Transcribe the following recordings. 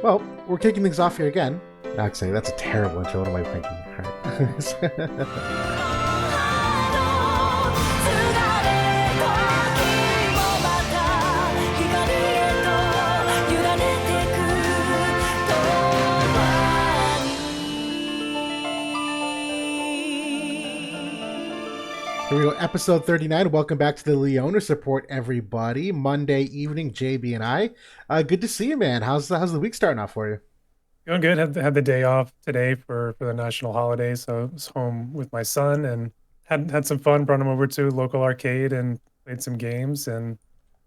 Well, we're kicking things off here again. Actually, that's a terrible intro. What am I thinking? All right. 'Here we go, episode 39. Welcome back to the Leonis Report, everybody. Monday evening, JB and I. Good to see you, man. How's the week starting off for you? Going good. Had the day off today for the national holiday, so I was home with my son and had some fun. Brought him over to a local arcade and played some games and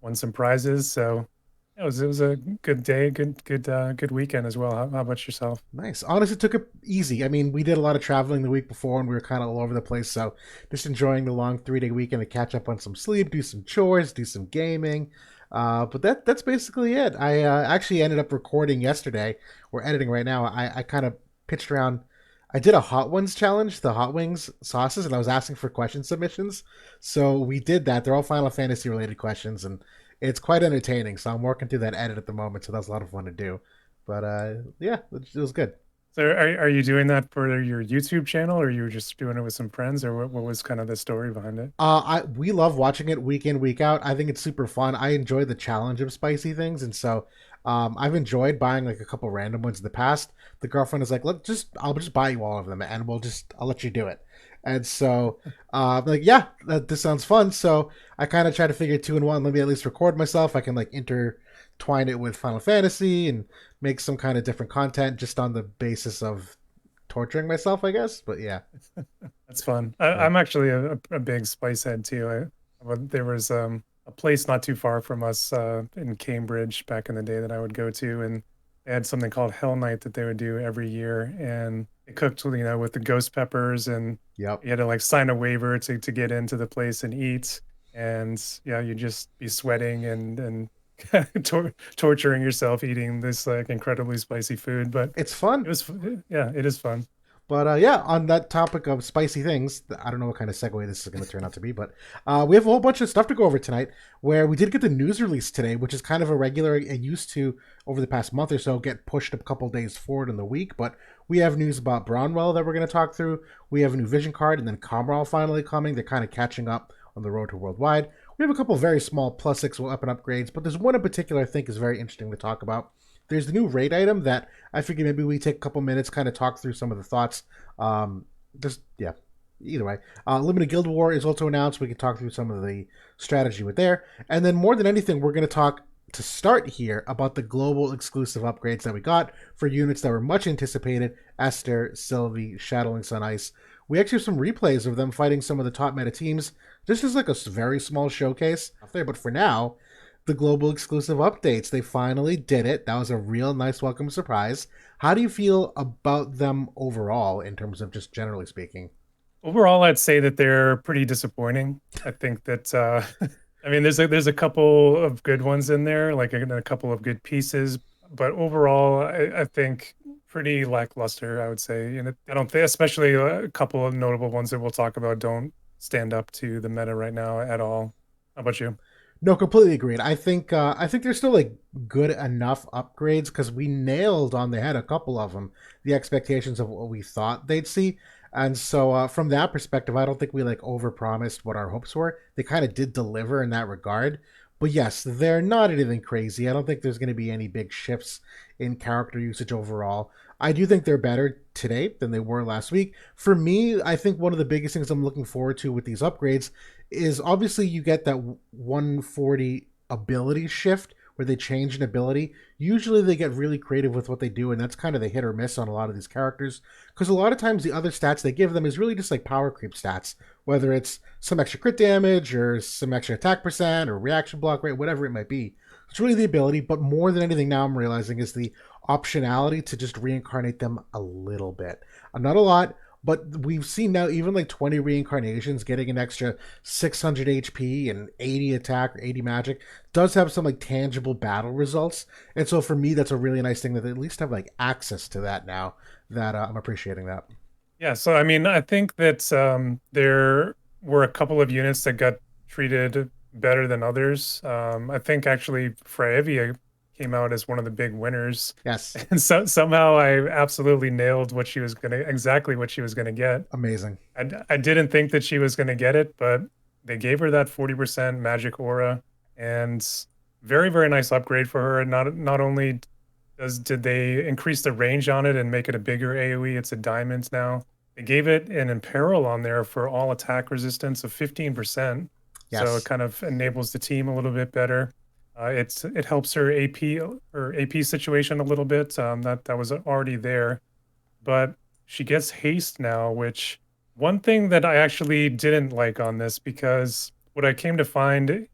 won some prizes. So it was a good day, good weekend as well. How about yourself? Nice. Honestly, took it easy. I mean, we did a lot of traveling the week before, and we were kind of all over the place. So, just enjoying the long 3-day weekend to catch up on some sleep, do some chores, do some gaming. But that's basically it. I actually ended up recording yesterday. We're editing right now. I kind of pitched around. I did a Hot Ones challenge, the Hot Wings sauces, and I was asking for question submissions. So we did that. They're all Final Fantasy related questions, and it's quite entertaining. So I'm working through that edit at the moment. So that's a lot of fun to do. But yeah, it was good. So are you doing that for your YouTube channel, or you were just doing it with some friends, or what was kind of the story behind it? We love watching it week in, week out. I think it's super fun. I enjoy the challenge of spicy things, and so I've enjoyed buying like a couple random ones in the past. The girlfriend is like, "Look, I'll just buy you all of them, and I'll let you do it." And so, I'm like, yeah, this sounds fun. So I kind of try to figure 2-in-1. Let me at least record myself. I can like intertwine it with Final Fantasy and make some kind of different content just on the basis of torturing myself, I guess. But yeah. That's fun. Yeah. I'm actually a big spice head too. There was a place not too far from us in Cambridge back in the day that I would go to, and they had something called Hell Night that they would do every year, and they cooked, with the ghost peppers, and Yep. you had to like sign a waiver to get into the place and eat, and yeah, you'd just be sweating and torturing yourself eating this like incredibly spicy food, but It's fun. yeah, it is fun. But yeah, on that topic of spicy things, I don't know what kind of segue this is going to turn out to be, but we have a whole bunch of stuff to go over tonight. Where we did get the news release today, which is kind of irregular. It used to, over the past month or so, get pushed a couple days forward in the week. But we have news about Bromwell that we're going to talk through. We have a new vision card, and then Khamral finally coming. They're kind of catching up on the road to worldwide. We have a couple very small plus 6 weapon upgrades, but there's one in particular I think is very interesting to talk about. There's the new raid item that I figured maybe we take a couple minutes, kind of talk through some of the thoughts. Just yeah, either way. Limited Guild War is also announced. We can talk through some of the strategy with there, and then more than anything, we're going to talk to start here about the global exclusive upgrades that we got for units that were much anticipated. Esther, Sylvie, Shadowlynx on Ice. We actually have some replays of them fighting some of the top meta teams. This is like a very small showcase there, but for now, the global exclusive updates. They finally did it. That was a real nice welcome surprise. How do you feel about them overall in terms of just generally speaking? Overall, I'd say that they're pretty disappointing. I think that I mean, there's a couple of good ones in there, like a couple of good pieces, but overall, I think pretty lackluster. I would say, and I don't think, especially a couple of notable ones that we'll talk about, don't stand up to the meta right now at all. How about you? No, completely agreed. I think there's still like good enough upgrades because we nailed on the head a couple of them, the expectations of what we thought they'd see. And so from that perspective, I don't think we like overpromised what our hopes were. They kind of did deliver in that regard. But yes, they're not anything crazy. I don't think there's going to be any big shifts in character usage overall. I do think they're better today than they were last week. For me, I think one of the biggest things I'm looking forward to with these upgrades is obviously you get that 140 ability shift where they change an ability. Usually they get really creative with what they do, and that's kind of the hit or miss on a lot of these characters. Because a lot of times the other stats they give them is really just like power creep stats, whether it's some extra crit damage or some extra attack percent or reaction block rate, whatever it might be. It's really the ability, but more than anything now I'm realizing is the optionality to just reincarnate them a little bit. Not a lot, but we've seen now even like 20 reincarnations getting an extra 600 HP and 80 attack or 80 magic does have some like tangible battle results. And so for me, that's a really nice thing that they at least have like access to that now that I'm appreciating that. Yeah, so I mean, I think that there were a couple of units that got treated better than others. I think actually Fryevia came out as one of the big winners. Yes. And so somehow I absolutely nailed what she was exactly what she was gonna get. Amazing. I didn't think that she was gonna get it, but they gave her that 40% magic aura, and very, very nice upgrade for her. And not only did they increase the range on it and make it a bigger AoE, it's a diamond now. They gave it an imperil on there for all attack resistance of 15%. So it Yes. kind of enables the team a little bit better. It helps her AP situation a little bit. That was already there, but she gets haste now, which one thing that I actually didn't like on this, because what I came to find,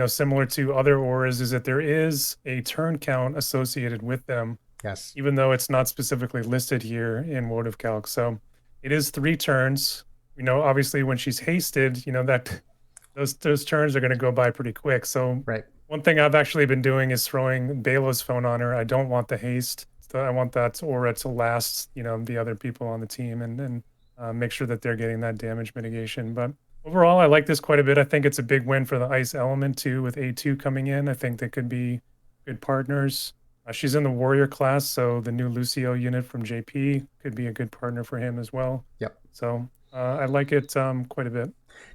similar to other auras, is that there is a turn count associated with them, Yes. even though it's not specifically listed here in wotv calc. So it is 3 turns. Obviously when she's hasted, that those turns are going to go by pretty quick. So Right. one thing I've actually been doing is throwing Balo's phone on her. I don't want the haste. So I want that aura to last, the other people on the team, and make sure that they're getting that damage mitigation. But overall, I like this quite a bit. I think it's a big win for the ice element too, with A2 coming in. I think they could be good partners. She's in the warrior class, so the new Lucio unit from JP could be a good partner for him as well. Yep. So I like it quite a bit.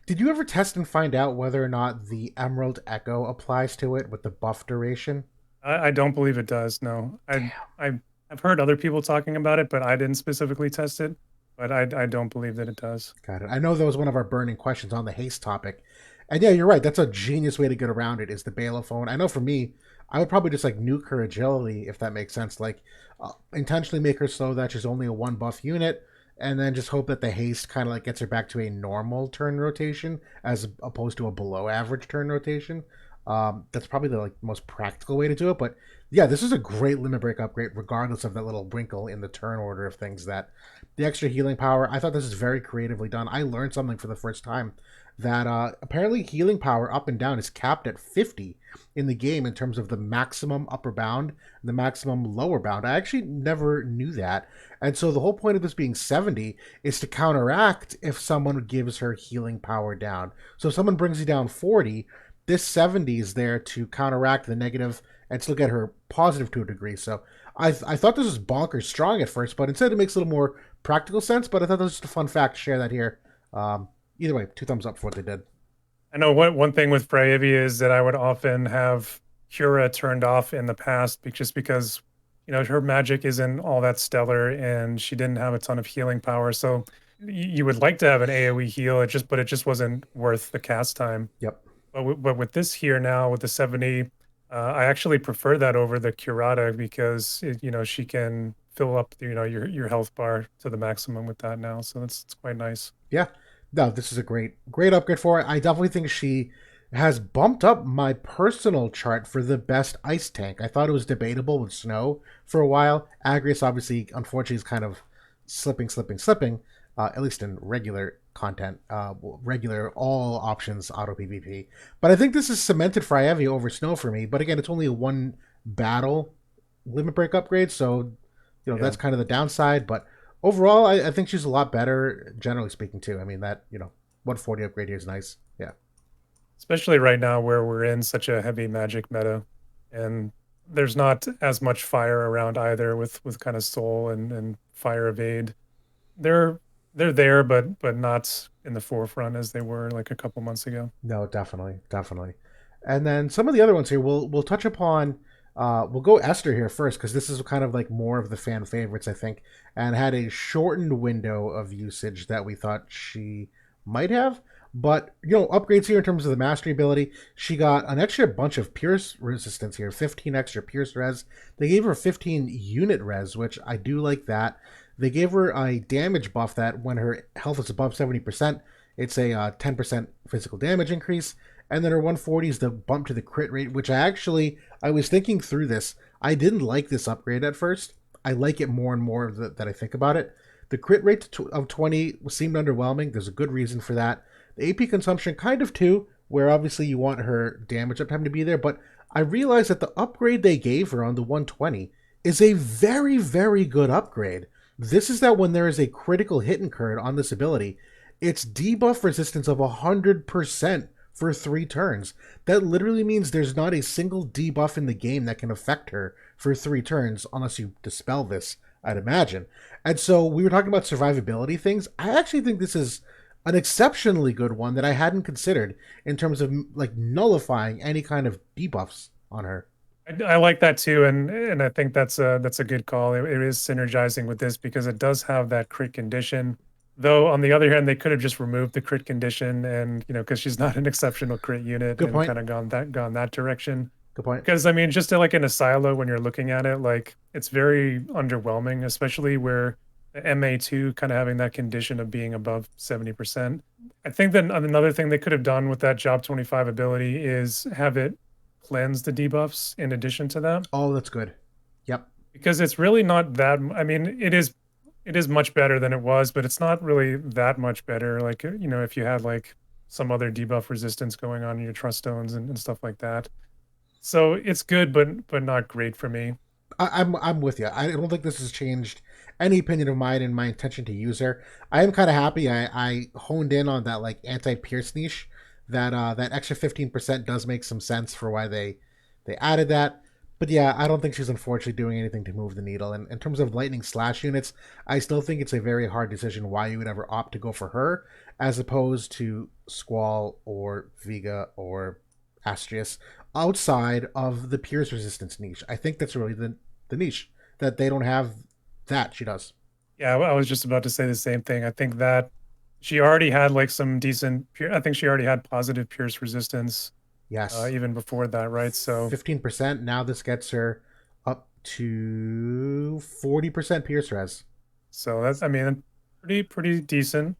Did you ever test and find out whether or not the Emerald Echo applies to it with the buff duration? I don't believe it does. No, Damn. I've heard other people talking about it, but I didn't specifically test it. But I don't believe that it does. Got it. I know that was one of our burning questions on the haste topic. And yeah, you're right. That's a genius way to get around it is the Balophone. I know for me, I would probably just like nuke her agility, if that makes sense. Like intentionally make her so that she's only a 1 buff unit, and then just hope that the haste kind of like gets her back to a normal turn rotation as opposed to a below average turn rotation. That's probably the like most practical way to do it. But yeah, this is a great limit break upgrade, regardless of that little wrinkle in the turn order of things. That the extra healing power, I thought this is very creatively done. I learned something for the first time that apparently healing power up and down is capped at 50 in the game in terms of the maximum upper bound and the maximum lower bound. I actually never knew that. And so the whole point of this being 70 is to counteract if someone gives her healing power down. So if someone brings you down 40, this 70 is there to counteract the negative and still get her positive to a degree. So I thought this was bonkers strong at first, but instead it makes a little more practical sense. But I thought that was just a fun fact to share that here. Either way, 2 thumbs up for what they did. I know one thing with Fryevia is that I would often have Cura turned off in the past, just because her magic isn't all that stellar and she didn't have a ton of healing power. So you would like to have an AoE heal, but it just wasn't worth the cast time. Yep. But with this here now, with the 70, I actually prefer that over the Curata, because she can fill up your health bar to the maximum with that now. So it's quite nice. Yeah. No, this is a great upgrade for it. I definitely think she has bumped up my personal chart for the best ice tank. I thought it was debatable with Snow for a while. Agrius, obviously, unfortunately, is kind of slipping, at least in regular content, regular all options auto PvP. But I think this is cemented Fryevia over Snow for me. But again, it's only a 1 battle limit break upgrade, so that's kind of the downside. But overall, I think she's a lot better, generally speaking, too. I mean, that 140 upgrade here is nice. Yeah. Especially right now where we're in such a heavy magic meta, and there's not as much fire around either with kind of soul and fire evade. They're there, but not in the forefront as they were like a couple months ago. No, definitely. And then some of the other ones here, we'll touch upon. We'll go Esther here first, because this is kind of like more of the fan favorites, I think, and had a shortened window of usage that we thought she might have. But upgrades here in terms of the mastery ability. She got an extra bunch of pierce resistance here, 15 extra pierce res. They gave her 15 unit res, which I do like that. They gave her a damage buff that when her health is above 70%, it's a 10% physical damage increase. And then her 140 is the bump to the crit rate, which I was thinking through this. I didn't like this upgrade at first. I like it more and more that I think about it. The crit rate of 20 seemed underwhelming. There's a good reason for that. The AP consumption kind of too, where obviously you want her damage uptime to be there. But I realized that the upgrade they gave her on the 120 is a very, very good upgrade. This is that when there is a critical hit incurred on this ability, it's debuff resistance of 100% for 3 turns. That literally means there's not a single debuff in the game that can affect her for 3 turns unless you dispel this, I'd imagine. And so we were talking about survivability things. I actually think this is an exceptionally good one that I hadn't considered in terms of like nullifying any kind of debuffs on her. I like that too, and I think that's a good call. It is synergizing with this because it does have that crit condition. Though on the other hand, they could have just removed the crit condition, and because she's not an exceptional crit unit, Good and point. kind of gone that direction. Good point. Because I mean, just like in a silo, when you're looking at it, like it's very underwhelming, especially where the MA2 kind of having that condition of being above 70%. I think that another thing they could have done with that Job 25 ability is have it cleanse the debuffs in addition to that, Oh, that's good. Yep. because it's really not that. I mean, it is much better than it was, but it's not really that much better. Like if you had like some other debuff resistance going on in your trust stones and stuff like that. So it's good, but not great for me. I'm with you. I don't think this has changed any opinion of mine and my intention to use her. I am kind of happy I honed in on that like anti-pierce niche. That extra 15% does make some sense for why they added that. But yeah, I don't think she's unfortunately doing anything to move the needle. And in terms of lightning slash units, I still think it's a very hard decision why you would ever opt to go for her as opposed to Squall or Vega or Astrius outside of the Pierce resistance niche. I think that's really the niche that they don't have that she does. Yeah, I was just about to say the same thing. I think that she already had like some decent. I think she already had positive pierce resistance Yes, even before that, right? So 15%. Now this gets her up to 40% Pierce res. that's, I mean, pretty decent.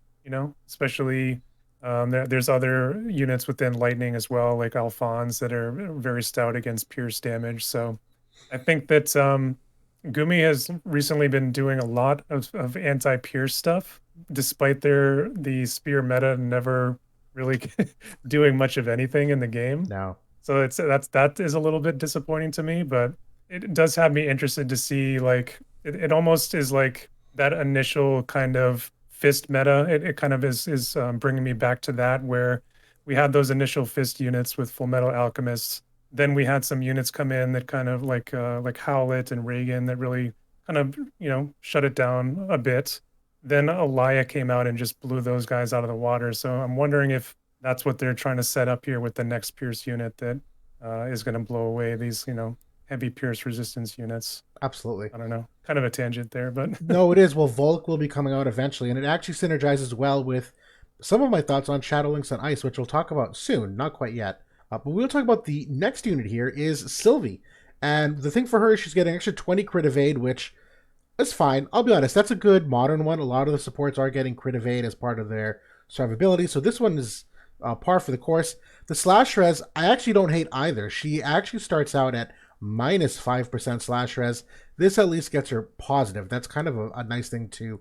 Especially there's other units within lightning as well, like Alphonse, that are very stout against pierce damage. So I think that Gumi has recently been doing a lot of anti-pierce stuff, despite the spear meta never really doing much of anything in the game. Now, So that is a little bit disappointing to me, but it does have me interested to see, like, it almost is like that initial kind of fist meta. It kind of is bringing me back to that, where we had those initial fist units with Full Metal Alchemists. Then we had some units come in that kind of like Howlet and Reagan that really kind of shut it down a bit. Then Alaya came out and just blew those guys out of the water. So I'm wondering if that's what they're trying to set up here with the next Pierce unit that is going to blow away these heavy Pierce resistance units. absolutely. I don't know, kind of a tangent there, but No, it is. Well, Volk will be coming out eventually, and it actually synergizes well with some of my thoughts on Shadowlynx on Ice, which we'll talk about soon. Not quite yet. But we'll talk about the next unit here is Sylvie. And the thing for her is she's getting extra 20 crit evade, which is fine. I'll be honest, that's a good modern one. A lot of the supports are getting crit evade as part of their survivability, so this one is par for the course. The slash res, I actually don't hate either. She actually starts out at minus 5% slash res. This at least gets her positive. That's kind of a nice thing to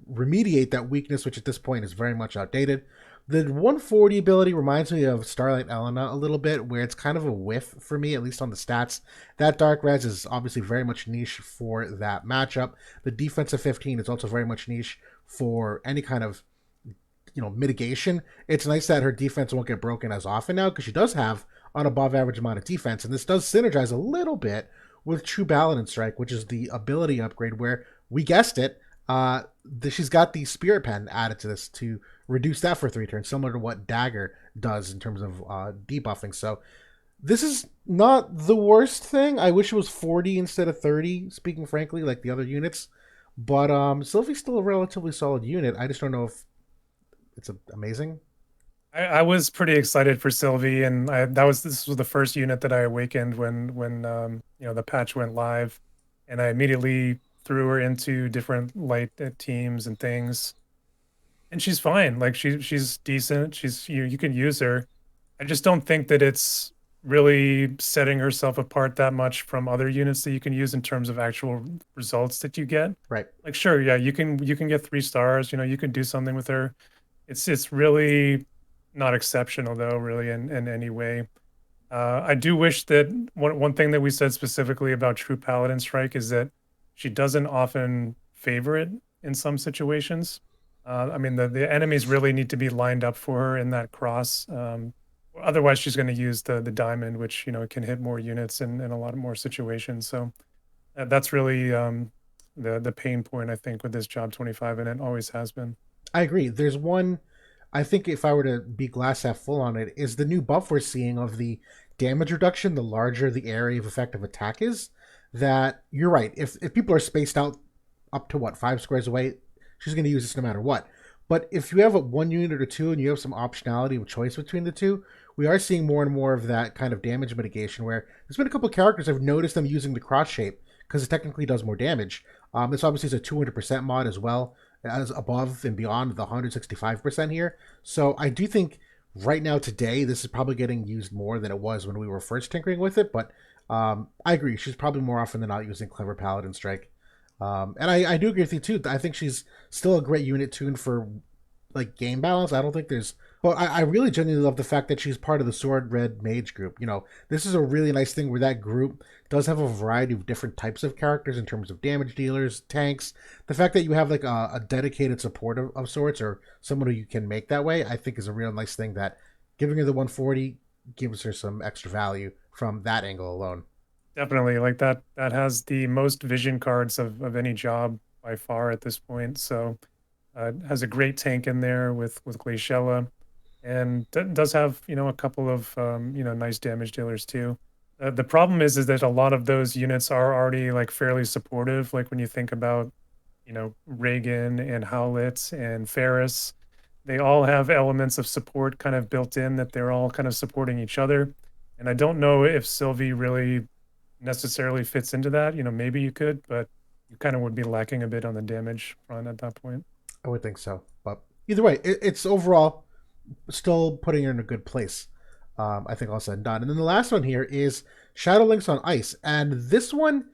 remediate that weakness, which at this point is very much outdated. The 140 ability reminds me of Starlight Helena a little bit, where it's kind of a whiff for me, at least on the stats. That Dark Res is obviously very much niche for that matchup. The defensive 15 is also very much niche for any kind of mitigation. It's nice that her defense won't get broken as often now because she does have an above average amount of defense, and this does synergize a little bit with True Paladin Strike, which is the ability upgrade where we guessed it. She's got the Spirit Pen added to this to reduce that for 3 turns, similar to what Dagger does in terms of debuffing. So this is not the worst thing. I wish it was 40 instead of 30, speaking frankly, like the other units. But Sylvie's still a relatively solid unit. I just don't know if it's amazing. I was pretty excited for Sylvie, and this was the first unit that I awakened when the patch went live, and I immediately threw her into different light teams and things, and she's fine. Like she's decent. You can use her. I just don't think that it's really setting herself apart that much from other units that you can use in terms of actual results that you get. Right. Like sure, yeah, you can get 3 stars. You can do something with her. It's really not exceptional though, really in any way. I do wish that one thing that we said specifically about True Paladin Strike is that she doesn't often favor it in some situations. I mean, the enemies really need to be lined up for her in that cross, Otherwise, she's going to use the diamond, which can hit more units in a lot more situations. So that's really the pain point I think with this job 25, and it always has been. I agree. There's one. I think if I were to be glass half full on it, is the new buff we're seeing of the damage reduction. The larger the area of effective attack is, that you're right. If people are spaced out up to what 5 squares away, she's going to use this no matter what. But if you have a one unit or two and you have some optionality of choice between the two, we are seeing more and more of that kind of damage mitigation. Where there's been a couple of characters I've noticed them using the cross shape because it technically does more damage. This obviously is a 200% mod as well as above and beyond the 165% here. So I do think right now today this is probably getting used more than it was when we were first tinkering with it. But I agree, she's probably more often than not using Clever Paladin Strike. And I do agree with you too. I think she's still a great unit tuned for like game balance. I don't think there's. Well, I really genuinely love the fact that she's part of the Sword Red Mage group. This is a really nice thing where that group does have a variety of different types of characters in terms of damage dealers, tanks. The fact that you have like a dedicated support of sorts or someone who you can make that way, I think is a real nice thing that giving her the 140 gives her some extra value from that angle alone. Definitely, like that has the most vision cards of any job by far at this point. So it has a great tank in there with Glaciella, and does have a couple of nice damage dealers too. The problem is that a lot of those units are already like fairly supportive. Like when you think about Reagan and Howlett and Ferris, they all have elements of support kind of built in, that they're all kind of supporting each other. And I don't know if Sylvie really necessarily fits into that. Maybe you could, but you kind of would be lacking a bit on the damage front at that point. I would think so, but either way, it's overall still putting her in a good place. I think all said and done. And then the last one here is Shadowlynx on Ice, and this one,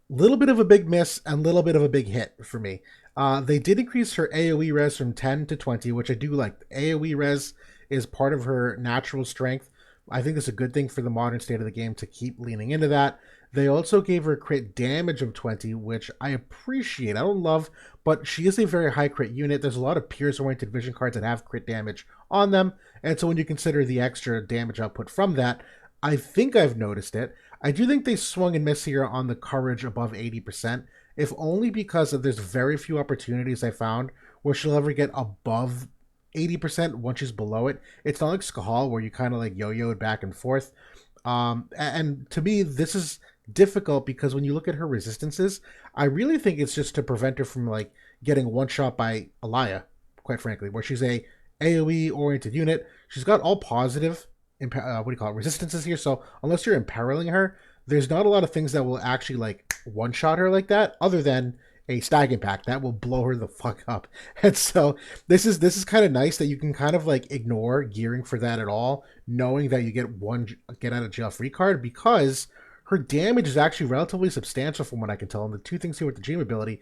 little bit of a big miss and little bit of a big hit for me. They did increase her AOE res from 10 to 20, which I do like. AOE res is part of her natural strength. I think it's a good thing for the modern state of the game to keep leaning into that. They also gave her crit damage of 20, which I appreciate. I don't love, but she is a very high crit unit. There's a lot of pierce-oriented vision cards that have crit damage on them, and so when you consider the extra damage output from that, I think I've noticed it. I do think they swung and missed here on the courage above 80%, if only because of there's very few opportunities I found where she'll ever get above 80% once she's below it. It's not like Skahal where you kind of like yo-yo it back and forth. And to me, this is difficult because when you look at her resistances, I really think it's just to prevent her from like getting one shot by Alaya, quite frankly, where she's a AoE oriented unit. She's got all positive what do you call it, resistances here. So unless you're imperiling her, there's not a lot of things that will actually like one shot her like that, other than a stag impact that will blow her the fuck up. And so this is kind of nice that you can kind of like ignore gearing for that at all, knowing that you get one get out of jail free card, because her damage is actually relatively substantial from what I can tell. And the two things here with the dream ability,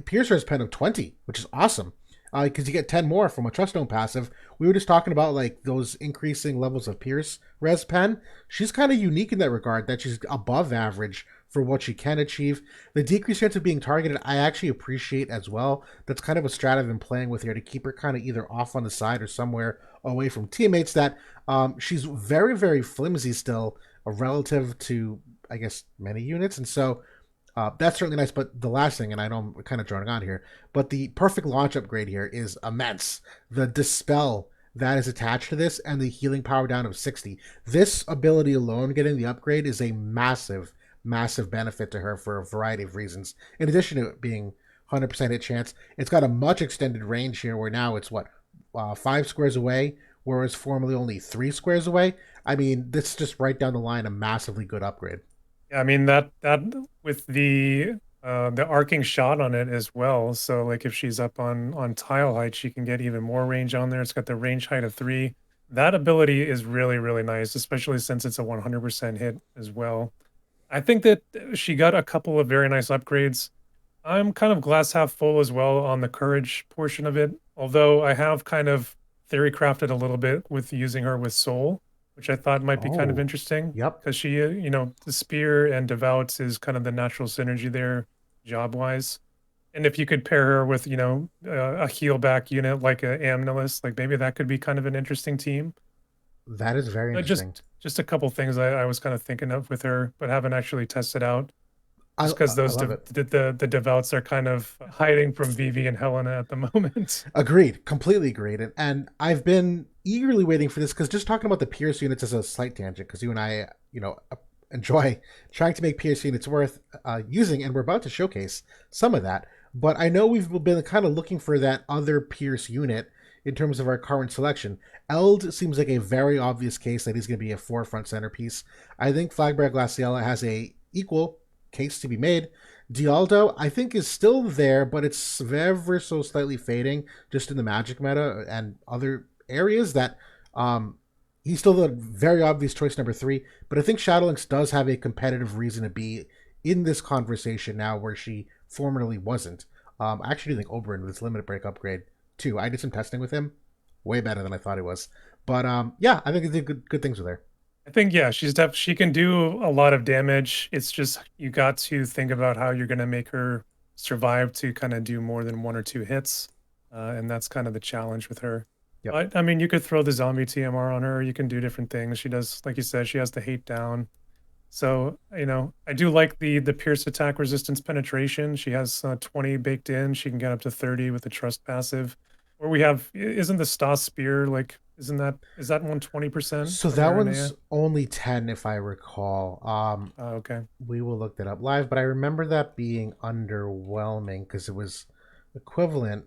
Piercer has pen of 20, which is awesome. Because you get 10 more from a Trust Stone passive. We were just talking about like those increasing levels of Pierce res pen. She's kind of unique in that regard, that she's above average for what she can achieve. The decreased chance of being targeted, I actually appreciate as well. That's kind of a strat I've been playing with here to keep her kind of either off on the side or somewhere away from teammates. That she's very, very flimsy still, relative to, I guess, many units. And so that's certainly nice. But the last thing, and I know I'm kind of drawing on here, but the perfect launch upgrade here is immense. The Dispel that is attached to this and the healing power down of 60. This ability alone, getting the upgrade, is a massive, massive benefit to her for a variety of reasons. In addition to it being 100% hit chance, it's got a much extended range here where now it's 5 squares away, whereas formerly only 3 squares away. I mean, this is just right down the line a massively good upgrade. Yeah, I mean that with the arcing shot on it as well. So like if she's up on tile height, she can get even more range on there. It's got the range height of 3. That ability is really, really nice, especially since it's a 100% hit as well. I think that she got a couple of very nice upgrades. I'm kind of glass half full as well on the courage portion of it, although I have kind of theory crafted a little bit with using her with soul, which I thought might be kind of Oh, interesting, yep. because she, the spear and devouts is kind of the natural synergy there, job wise. And if you could pair her with, a heal back unit like a Amnelis, like maybe that could be kind of an interesting team. That is very interesting. Just a couple things I was kind of thinking of with her, but haven't actually tested out. I Just because I those love it. the devouts are kind of hiding from Vivi and Helena at the moment. Agreed, completely agreed. And I've been eagerly waiting for this because just talking about the Pierce units is a slight tangent because you and I, enjoy trying to make Pierce units worth using, and we're about to showcase some of that. But I know we've been kind of looking for that other Pierce unit in terms of our current selection. Eld seems like a very obvious case that he's going to be a forefront centerpiece. I think Flagbearer Glaciella has a equal case to be made. Dialdo, I think, is still there, but it's ever so slightly fading just in the Magic meta and other areas that he's still the very obvious choice number 3. But I think Shadowlynx does have a competitive reason to be in this conversation now where she formerly wasn't. I actually do think Oberyn with his limited break upgrade too. I did some testing with him, way better than I thought he was. But yeah, I think he did good things with her. I think yeah, she can do a lot of damage. It's just you got to think about how you're gonna make her survive to kind of do more than 1 or 2 hits, and that's kind of the challenge with her. Yep. But I mean, you could throw the zombie TMR on her. You can do different things. She does, like you said, she has the hate down. So I do like the pierce attack resistance penetration. She has 20 baked in. She can get up to 30 with the trust passive. Or we have isn't the Stas spear like is that one 20% So from that one's Aranea? only 10 if I recall. Okay. We will look that up live, but I remember that being underwhelming because it was equivalent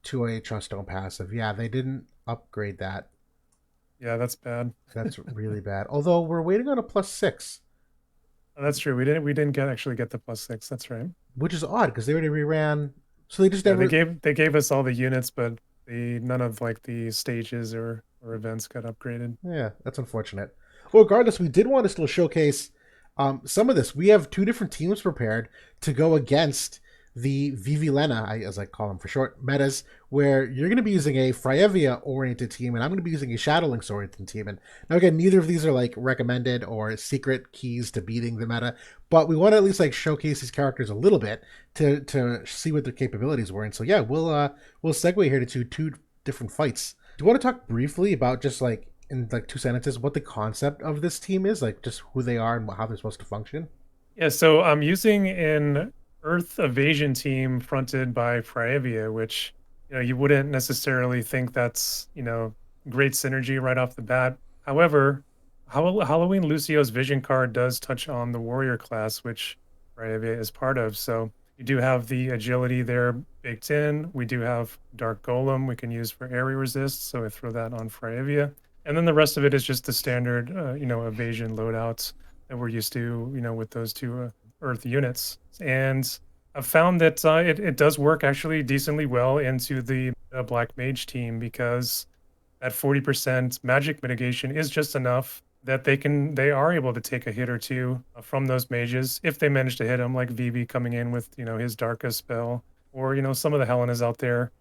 to a trust don't passive. Yeah, they didn't upgrade that. Yeah, that's bad. That's really bad. Although we're waiting on a +6, Oh, that's true. We didn't actually get the +6. That's right. which is odd because they already reran. So they just Yeah, never. they gave us all the units, but none of like the stages or events got upgraded. Yeah, that's unfortunate. Well, regardless, we did want to still showcase some of this. We have 2 different teams prepared to go against the Vivi Lena, as I call them for short, metas, where you're going to be using a Fryevia oriented team, and I'm going to be using a Shadowlynx oriented team. And now, again, neither of these are like recommended or secret keys to beating the meta, but we want to at least like showcase these characters a little bit to see what their capabilities were. And so, yeah, we'll segue here to 2 different fights. Do you want to talk briefly about just like in like 2 sentences what the concept of this team is, like just who they are and how they're supposed to function? Yeah, so I'm using an Earth evasion team fronted by Fryevia, which you wouldn't necessarily think that's great synergy right off the bat. However, Halloween Lucio's vision card does touch on the warrior class, which Fryevia is part of. So you do have the agility there baked in. We do have Dark Golem we can use for area resist, so I throw that on Fryevia. And then the rest of it is just the standard, evasion loadouts that we're used to, with those 2 Earth units. And I've found that it does work actually decently well into the Black Mage team because that 40% magic mitigation is just enough that they are able to take a hit or 2 from those mages if they manage to hit them, like Vivi coming in with his darkest spell, or some of the Helenas out there.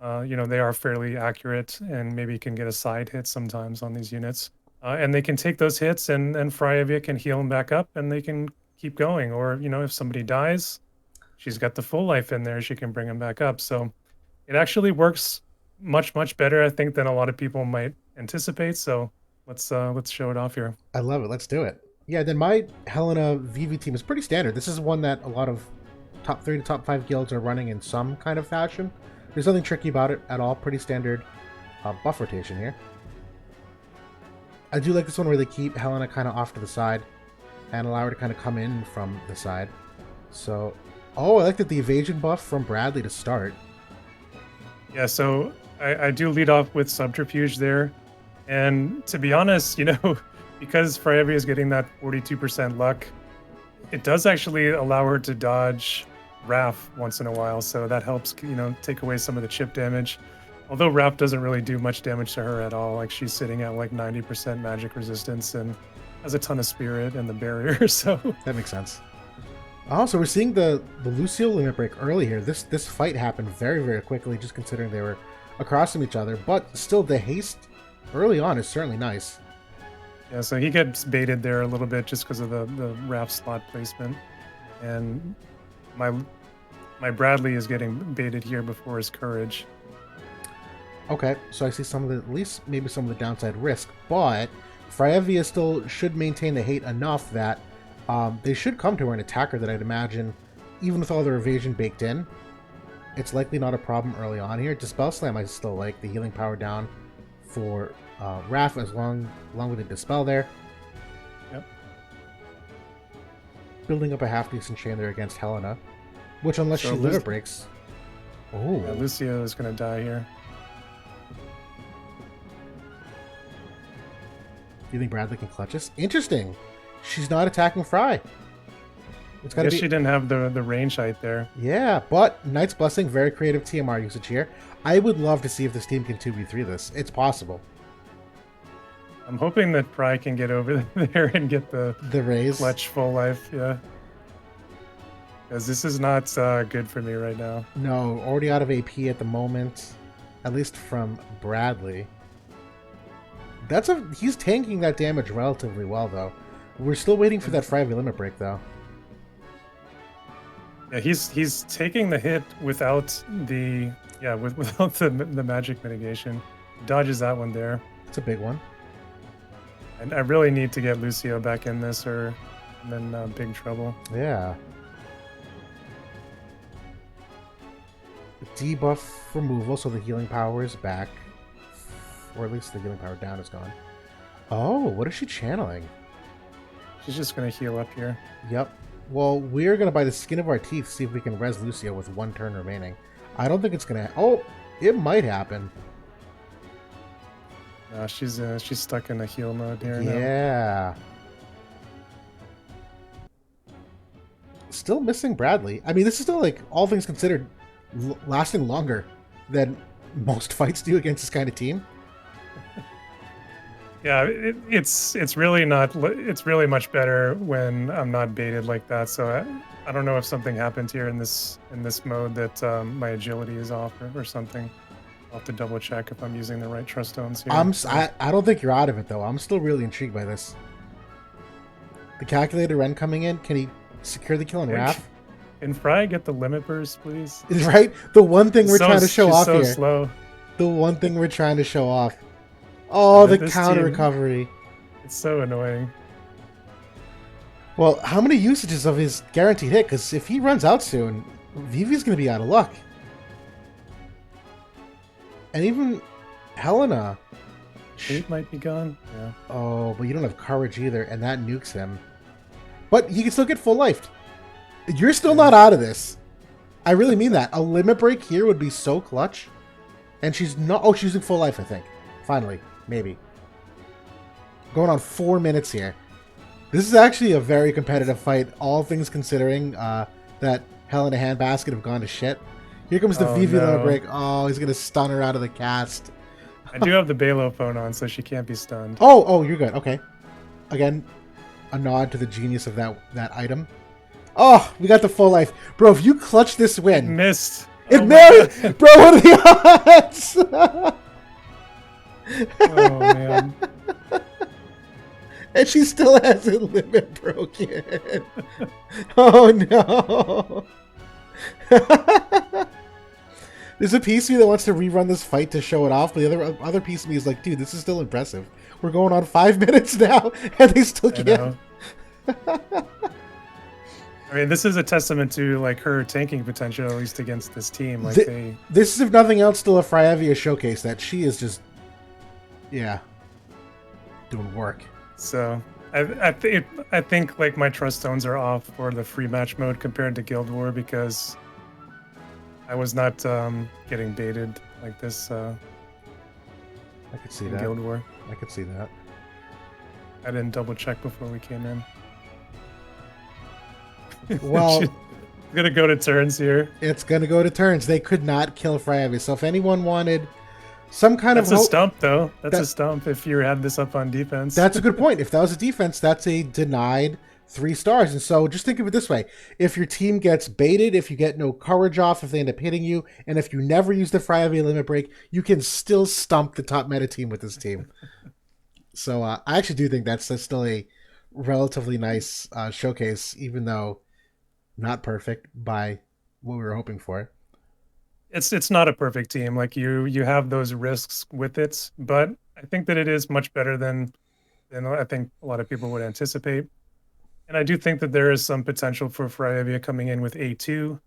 They are fairly accurate and maybe can get a side hit sometimes on these units. And they can take those hits and Fryevia can heal them back up and they can keep going. Or, if somebody dies, she's got the full life in there. She can bring them back up. So it actually works much, much better, I think, than a lot of people might anticipate. So let's show it off here. I love it. Let's do it. Yeah, then my Helena Vivi team is pretty standard. This is one that a lot of top 3 to top 5 guilds are running in some kind of fashion. There's nothing tricky about it at all. Pretty standard buff rotation here. I do like this one where they keep Helena kind of off to the side and allow her to kind of come in from the side. So, oh, I like that the evasion buff from Bradley to start. Yeah, so I do lead off with Subterfuge there. And to be honest, because Fryevia is getting that 42% luck, it does actually allow her to dodge Wrath once in a while. So that helps, take away some of the chip damage. Although Wrath doesn't really do much damage to her at all. Like she's sitting at like 90% magic resistance and has a ton of spirit and the barrier. So that makes sense. Also, we're seeing the Lucio limit break early here. This fight happened very, very quickly, just considering they were across from each other. But still, the haste early on is certainly nice. Yeah, so he gets baited there a little bit just because of the Wrath slot placement. And my Bradley is getting baited here before his courage. Okay, so I see some of the, at least maybe some of the downside risk, but Fryevia still should maintain the hate enough that they should come to her an attacker that I'd imagine, even with all their evasion baked in, it's likely not a problem early on here. Dispel Slam I still like, the healing power down for Raph along with the Dispel there. Yep. Building up a half decent chain there against Helena, which unless So she limit breaks. Oh. Yeah, Lucio is going to die here. Do you think Bradley can clutch us? Interesting. She's not attacking Fry. It's I guess she didn't have the range height there. Yeah, but Knight's Blessing, very creative TMR usage here. I would love to see if this team can 2v3 this. It's possible. I'm hoping that Fry can get over there and get the raise. Clutch full life, yeah. Because this is not good for me right now. No, already out of AP at the moment. At least from Bradley. He's tanking that damage relatively well, though. We're still waiting for that Fryevia limit break, though. Yeah, he's taking the hit without the without the magic mitigation. Dodges that one there. It's a big one. And I really need to get Lucio back in this, or I'm in big trouble. Yeah. Debuff removal, so the healing power is back. Or at least the healing power down is gone. Oh, what is she channeling? She's just going to heal up here. Yep. Well, we're going to, by the skin of our teeth, see if we can res Lucio with one turn remaining. I don't think it's going to... Oh, it might happen. She's stuck in a heal mode here now. Yeah. Still missing Bradley. I mean, this is still, like, all things considered, lasting longer than most fights do against this kind of team. Yeah, it's really not. It's really much better when I'm not baited like that. So I don't know if something happened here in this mode that my agility is off or something. I'll have to double check if I'm using the right trust stones here. I don't think you're out of it though. I'm still really intrigued by this. The calculator Ren coming in. Can he secure the kill on Raph? Can Fry get the limit burst, please? Right, the one thing we're trying to show off so here. Slow. The one thing we're trying to show off. Oh, the counter recovery. It's so annoying. Well, how many usages of his guaranteed hit? Because if he runs out soon, Vivi's going to be out of luck. And even Helena. Chit might be gone. Yeah. Oh, but you don't have courage either, and that nukes him. But he can still get full life. You're still not out of this. I really mean that. A limit break here would be so clutch. And she's not... Oh, she's using full life, I think. Finally. Maybe. Going on 4 minutes here. This is actually a very competitive fight, all things considering that Helena and Handbasket have gone to shit. Here comes the Vivi limit break. Oh, he's going to stun her out of the cast. I do have the Balo phone on, so she can't be stunned. Oh, you're good. Okay. Again, a nod to the genius of that item. Oh, we got the full life. Bro, if you clutch this win... It missed. It missed! Bro, what are the odds? Oh, man. And she still hasn't limit broken. Oh, no. There's a piece of me that wants to rerun this fight to show it off, but the other piece of me is like, dude, this is still impressive. We're going on 5 minutes now, and they still can't. I mean, this is a testament to like her tanking potential, at least against this team. Like this is, if nothing else, still a Fryevia showcase that she is just, yeah, doing work. So I think like my trust stones are off for the free match mode compared to Guild War because I was not getting baited like this. I could see that. Guild War. I could see that. I didn't double check before we came in. Well, it's gonna go to turns here. It's gonna go to turns. They could not kill Fryevia. So if anyone wanted some kind that's of a stump, though. That's a stump. If you had this up on defense, that's a good point. If that was a defense, that's a denied 3 stars. And so just think of it this way: if your team gets baited, if you get no courage off, if they end up hitting you, and if you never use the Fryevia limit break, you can still stump the top meta team with this team. So I actually do think that's still a relatively nice showcase, even though not perfect by what we were hoping for. It's not a perfect team. Like you have those risks with it, but I think that it is much better than I think a lot of people would anticipate. And I do think that there is some potential for Fryevia coming in with A2,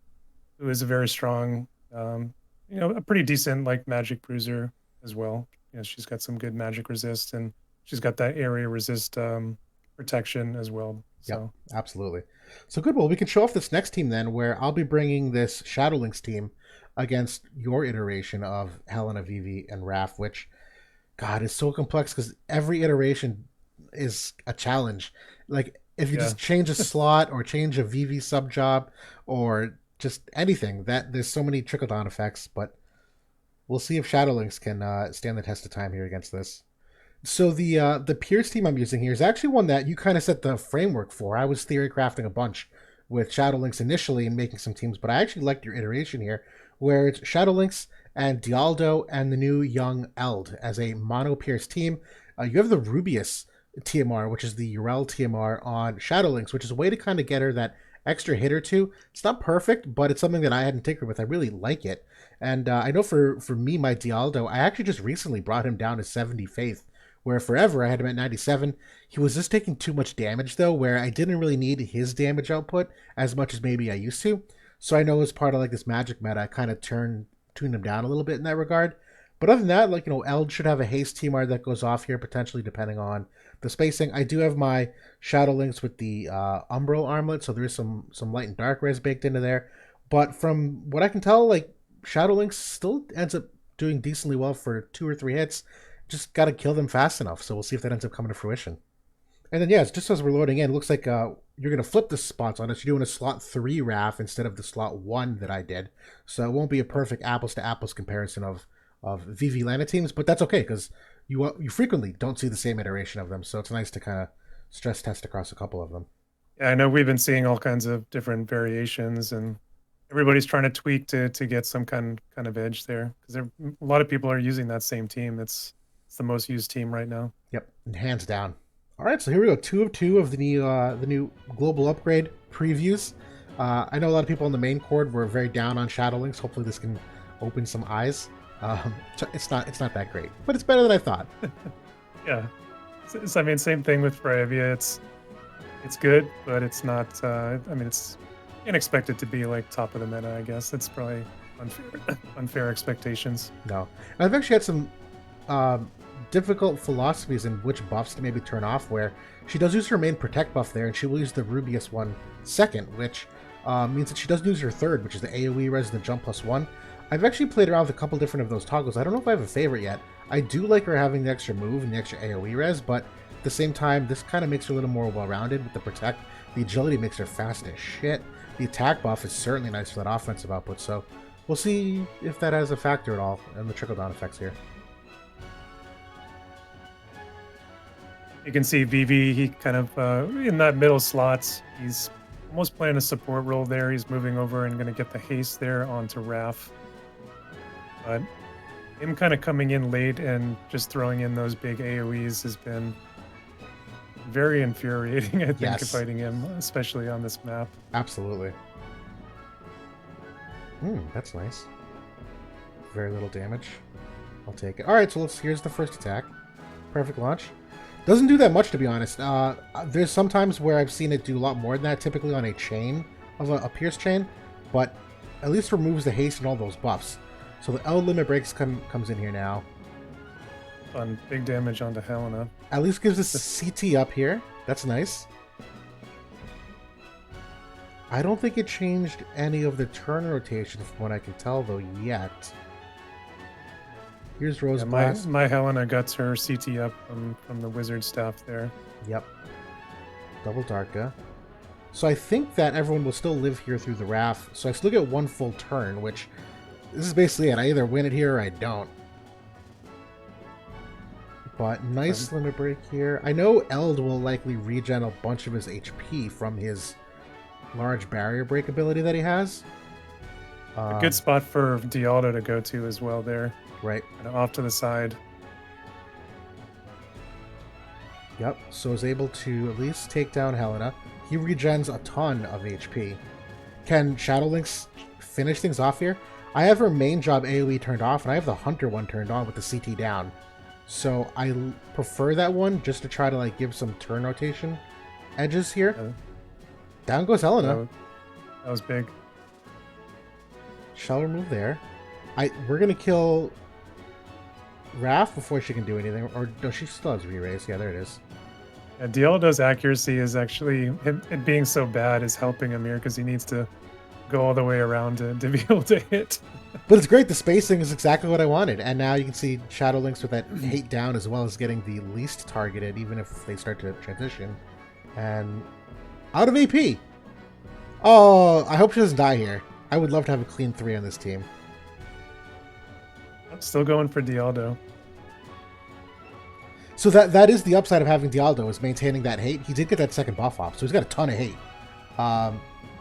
who is a very strong, a pretty decent like magic bruiser as well. She's got some good magic resist, and she's got that area resist protection as well. Yep, So absolutely. So good. Well, we can show off this next team then, where I'll be bringing this Shadowlynx team against your iteration of Helena, Vivi, and Raph, which, God, is so complex because every iteration is a challenge. Like, if you yeah, just change a slot or change a Vivi sub job or just anything, that there's so many trickle down effects. But we'll see if Shadowlynx can stand the test of time here against this. So the Pierce team I'm using here is actually one that you kind of set the framework for. I was theory crafting a bunch with Shadowlynx initially and making some teams, but I actually liked your iteration here, where it's Shadowlynx and Dialdo and the new young Eld as a mono Pierce team. You have the Rubius TMR, which is the Urel TMR on Shadowlynx, which is a way to kind of get her that extra hit or two. It's not perfect, but it's something that I hadn't tinkered with. I really like it. And I know for me, my Dialdo, I actually just recently brought him down to 70 faith, where forever I had him at 97. He was just taking too much damage, though, where I didn't really need his damage output as much as maybe I used to. So I know as part of like this magic meta, I kind of tuned him down a little bit in that regard. But other than that, like, Eld should have a haste TMR that goes off here, potentially, depending on the spacing. I do have my Shadowlynx with the Umbral Armlet, so there is some light and dark res baked into there. But from what I can tell, like, Shadowlynx still ends up doing decently well for 2 or 3 hits. Just got to kill them fast enough. So we'll see if that ends up coming to fruition. And then, yeah, it's just as we're loading in, it looks like you're going to flip the spots on us. You're doing a slot 3 RAF instead of the slot 1 that I did. So it won't be a perfect apples to apples comparison of Vivi Lana teams, but that's okay because you frequently don't see the same iteration of them. So it's nice to kind of stress test across a couple of them. yeah. I know we've been seeing all kinds of different variations, and everybody's trying to tweak to get some kind of edge there because a lot of people are using that same team. It's the most used team right now. Yep, and hands down. All right, so here we go. 2 of 2 of the new global upgrade previews. I know a lot of people on the main chord were very down on Shadowlynx. Hopefully, this can open some eyes. It's not that great, but it's better than I thought. Yeah, I mean, same thing with Fryevia. It's good, but it's not. I mean, it's unexpected to be like top of the meta. I guess it's probably unfair expectations. No, and I've actually had some difficult philosophies in which buffs to maybe turn off, where she does use her main protect buff there, and she will use the Rubius one second, which means that she doesn't use her third, which is the AoE res and the jump +1. I've actually played around with a couple different of those toggles. I don't know if I have a favorite yet. I do like her having the extra move and the extra AoE res, but at the same time, this kind of makes her a little more well-rounded with the protect. The agility makes her fast as shit. The attack buff is certainly nice for that offensive output, so we'll see if that has a factor at all in the trickle-down effects here. You can see Vivi, he kind of in that middle slot, he's almost playing a support role there. He's moving over and going to get the haste there onto Raph. But him kind of coming in late and just throwing in those big AoEs has been very infuriating, I think, Yes. fighting him, especially on this map. Absolutely. That's nice. Very little damage. I'll take it. Alright, so here's the first attack. Perfect launch. Doesn't do that much, to be honest. There's some times where I've seen it do a lot more than that, typically on a chain, of a Pierce chain, but at least removes the haste and all those buffs. So the L limit breaks comes in here now. On big damage onto Helena. At least gives us CT up here. That's nice. I don't think it changed any of the turn rotation from what I can tell, though, yet. Here's Rose Blast. My Helena got her CT up from the wizard staff there. Yep. Double Darka. So I think that everyone will still live here through the RAF. So I still get 1 full turn, which this is basically it. I either win it here or I don't. But nice limit break here. I know Eld will likely regen a bunch of his HP from his large barrier break ability that he has. A good spot for Dialdo to go to as well there. Right. Kind of off to the side. Yep, so is able to at least take down Helena. He regens a ton of HP. Can Shadowlynx finish things off here? I have her main job AoE turned off, and I have the hunter one turned on with the CT down. So I prefer that one just to try to like give some turn rotation edges here. Down goes Helena. That was big. Shell remove there. We're gonna kill Raph before she can do anything, or no, she still has re-raise. Yeah, there it is. Yeah, Dialdo's accuracy is actually it being so bad is helping him here because he needs to go all the way around to be able to hit. But it's great. The spacing is exactly what I wanted, and now you can see Shadowlynx with that hate down as well as getting the least targeted, even if they start to transition. And out of AP. Oh, I hope she doesn't die here. I would love to have a clean 3 on this team. I'm still going for Dialdo. So that is the upside of having Dialdo, is maintaining that hate. He did get that second buff off, so he's got a ton of hate.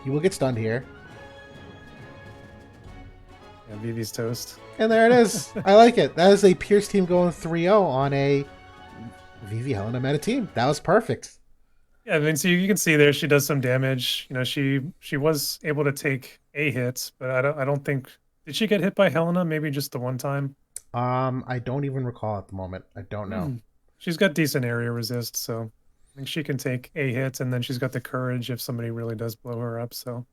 He will get stunned here. Yeah, Vivi's toast. And there it is. I like it. That is a Pierce team going 3-0 on a Vivi Helena meta team. That was perfect. Yeah, I mean, so you can see there she does some damage. You know, she was able to take a hit, but I don't think, did she get hit by Helena? Maybe just the one time. I don't even recall at the moment. I don't know. She's got decent area resist, so I think she can take a hit, and then she's got the courage if somebody really does blow her up. So,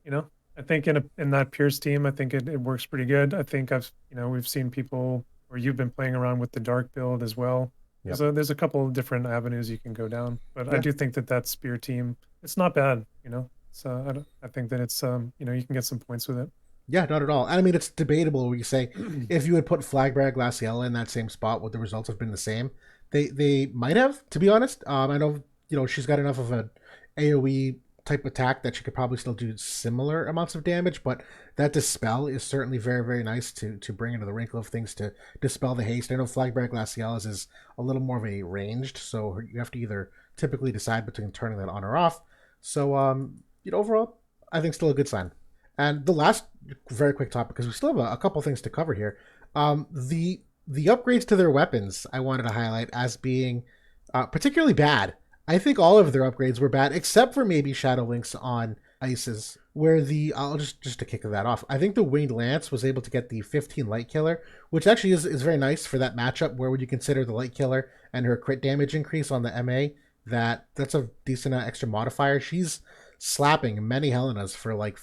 you know, I think in that Pierce team, I think it works pretty good. I think we've seen people, or you've been playing around with the dark build as well. Yep. So there's a couple of different avenues you can go down, but yeah. I do think that spear team, it's not bad, you know. So I think that it's you can get some points with it. Yeah, not at all. And I mean, it's debatable where you say if you had put Flagbag Glaciella in that same spot, would the results have been the same? They might have, to be honest. I know she's got enough of an AoE type attack that she could probably still do similar amounts of damage, but that dispel is certainly very, very nice to bring into the wrinkle of things to dispel the haste. I know Flagbag Glacialis is a little more of a ranged, so you have to either typically decide between turning that on or off. So overall, I think still a good sign. And the last very quick topic, because we still have a couple things to cover here. The upgrades to their weapons I wanted to highlight as being particularly bad. I think all of their upgrades were bad, except for maybe Shadowlynx on Ices, where I'll just to kick that off. I think the Winged Lance was able to get the 15 Light Killer, which actually is very nice for that matchup, where would you consider the Light Killer and her crit damage increase on the MA, that's a decent extra modifier. She's slapping many Helenas for like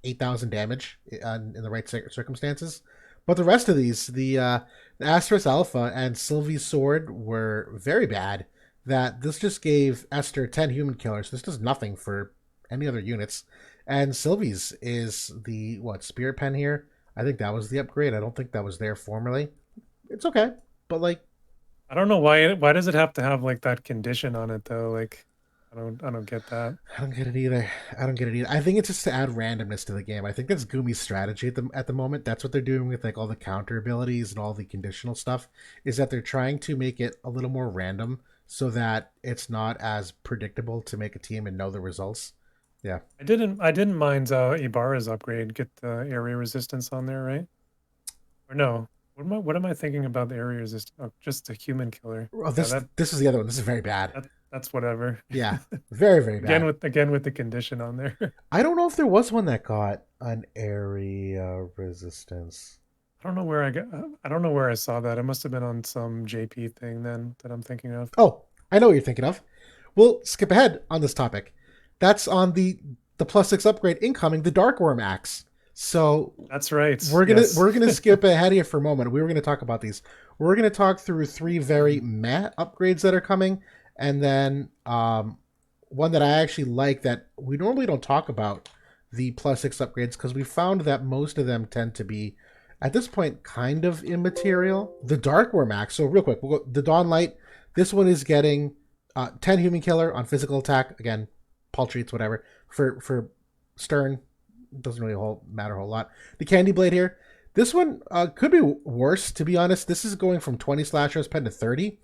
8,000 damage in the right circumstances. But the rest of these, the Asterisk Alpha and Sylvie's Sword were very bad. That this just gave Esther 10 human killers. This does nothing for any other units. And Sylvie's is the, Spirit Pen here? I think that was the upgrade. I don't think that was there formerly. It's okay, but like... I don't know why does it have to have like that condition on it though? Like, I don't get that. I don't get it either. I think it's just to add randomness to the game. I think that's Gumi's strategy at the moment. That's what they're doing with like all the counter abilities and all the conditional stuff, is that they're trying to make it a little more random, so that it's not as predictable to make a team and know the results. Yeah. I didn't mind Ibarra's upgrade, get the area resistance on there, right? Or no. What am I thinking about the area resistance? Oh, just the human killer. Oh, this is the other one. This is very bad. That's whatever. Yeah. Very, very bad. Again with the condition on there. I don't know if there was one that got an area resistance. I don't know where I saw that. It must have been on some JP thing then that I'm thinking of. Oh, I know what you're thinking of. We'll skip ahead on this topic. That's on the +6 upgrade incoming, the Darkworm Axe. So that's right. We're gonna skip ahead here for a moment. We were gonna talk about these. We're gonna talk through 3 very meh upgrades that are coming, and then one that I actually like that we normally don't talk about, the +6 upgrades, because we found that most of them tend to be, at this point, kind of immaterial. The Darkworm Axe. So real quick, we'll go the Dawnlight. This one is getting 10 human killer on physical attack. Again, paltry, it's whatever. For Stern, doesn't really matter a whole lot. The Candy Blade here. This one could be worse, to be honest. This is going from 20 slashers pen to 30.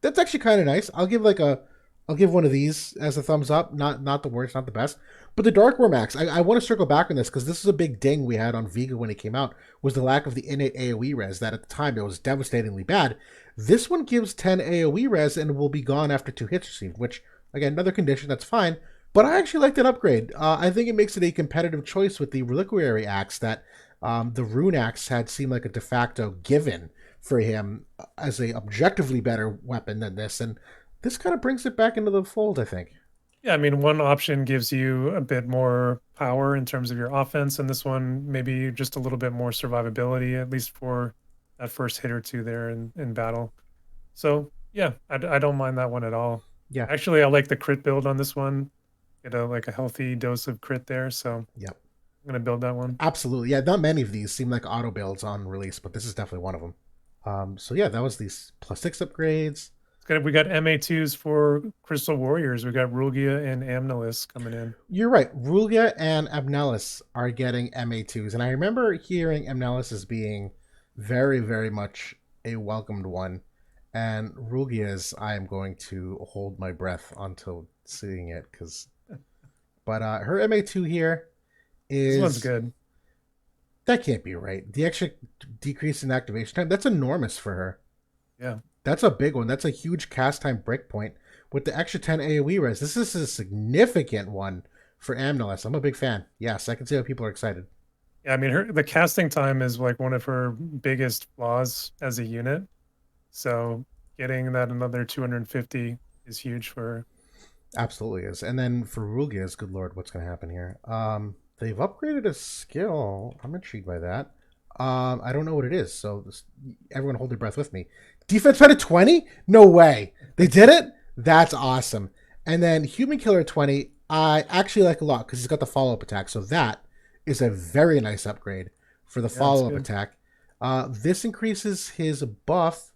That's actually kind of nice. I'll give one of these as a thumbs up. Not the worst, not the best. But the Darkworm Axe, I want to circle back on this, because this is a big ding we had on Vega when it came out, was the lack of the innate AoE res, that at the time it was devastatingly bad. This one gives 10 AoE res and will be gone after 2 hits received, which, again, another condition, that's fine. But I actually like that upgrade. I think it makes it a competitive choice with the Reliquary Axe that The rune axe had seemed like a de facto given for him as a objectively better weapon than this, and this kind of brings it back into the fold, I think. Yeah, I mean, one option gives you a bit more power in terms of your offense, and this one maybe just a little bit more survivability, at least for that first hit or two there in battle. So yeah, I don't mind that one at all. Yeah. Actually, I like the crit build on this one. Get a like a healthy dose of crit there, so I'm Yep. gonna build that one. Absolutely. Yeah, not many of these seem like auto builds on release, but this is definitely one of them. So yeah, that was these +6 upgrades. It's good. We got MA2s for Crystal Warriors. We got Rulgia and Amnelis coming in. You're right. Rulgia and Amnelis are getting MA2s, and I remember hearing Amnelis as being very, very much a welcomed one. And Rulgia's, I am going to hold my breath until seeing it, because. But her MA2 here This one's is good. that can't be right. The extra decrease in activation time, that's enormous for her. Yeah. That's a big one. That's a huge cast time breakpoint. With the extra 10 AoE res, this is a significant one for Amnelis. I'm a big fan. Yes, I can see how people are excited. Yeah, I mean the casting time is like one of her biggest flaws as a unit. So getting that another 250 is huge for her. Absolutely is. And then for Rulgia's, good lord, what's going to happen here? They've upgraded a skill. I'm intrigued by that. I don't know what it is. So everyone hold their breath with me. Defense pen at 20? No way. They did it? That's awesome. And then Human Killer 20, I actually like a lot because he's got the follow up attack. So that is a very nice upgrade for the Yeah, it's follow up good. attack. This increases his buff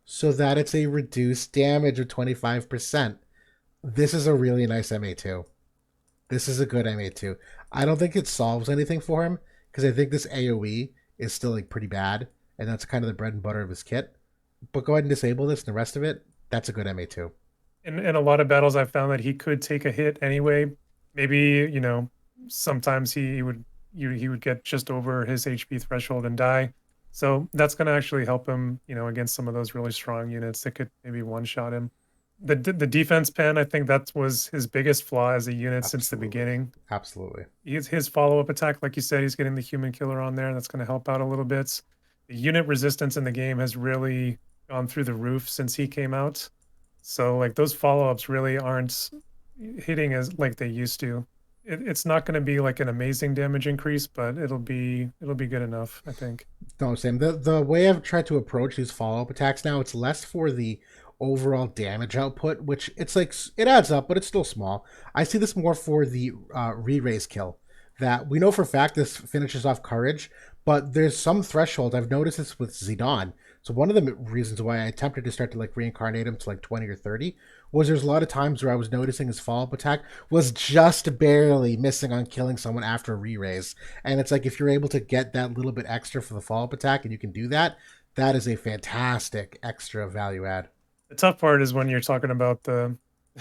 so that it's a reduced damage of 25%. This is a really nice MA2. This is a good MA2. I don't think it solves anything for him because I think this AoE is still like pretty bad, and that's kind of the bread and butter of his kit. But go ahead and disable this and the rest of it. That's a good MA2. In a lot of battles, I've found that he could take a hit anyway. Maybe, sometimes he would get just over his HP threshold and die. So that's going to actually help him, against some of those really strong units that could maybe one shot him. The defense pen, I think that was his biggest flaw as a unit since the Absolutely. beginning. Absolutely. His follow-up attack, like you said, he's getting the human killer on there. That's going to help out a little bit. The unit resistance in the game has really gone through the roof since he came out. So like those follow-ups really aren't hitting as like they used to. It's not going to be like an amazing damage increase, but it'll be good enough, I think. No, same. The way I've tried to approach these follow up attacks now, it's less for the overall damage output, which it's like it adds up, but it's still small. I see this more for the re-raise kill. That we know for a fact this finishes off courage, but there's some threshold. I've noticed this with Zidane. So one of the reasons why I attempted to start to like reincarnate him to like 20 or 30 was there's a lot of times where I was noticing his follow-up attack was just barely missing on killing someone after a re-raise. And it's like if you're able to get that little bit extra for the follow-up attack and you can do that, that is a fantastic extra value add. The tough part is when you're talking about the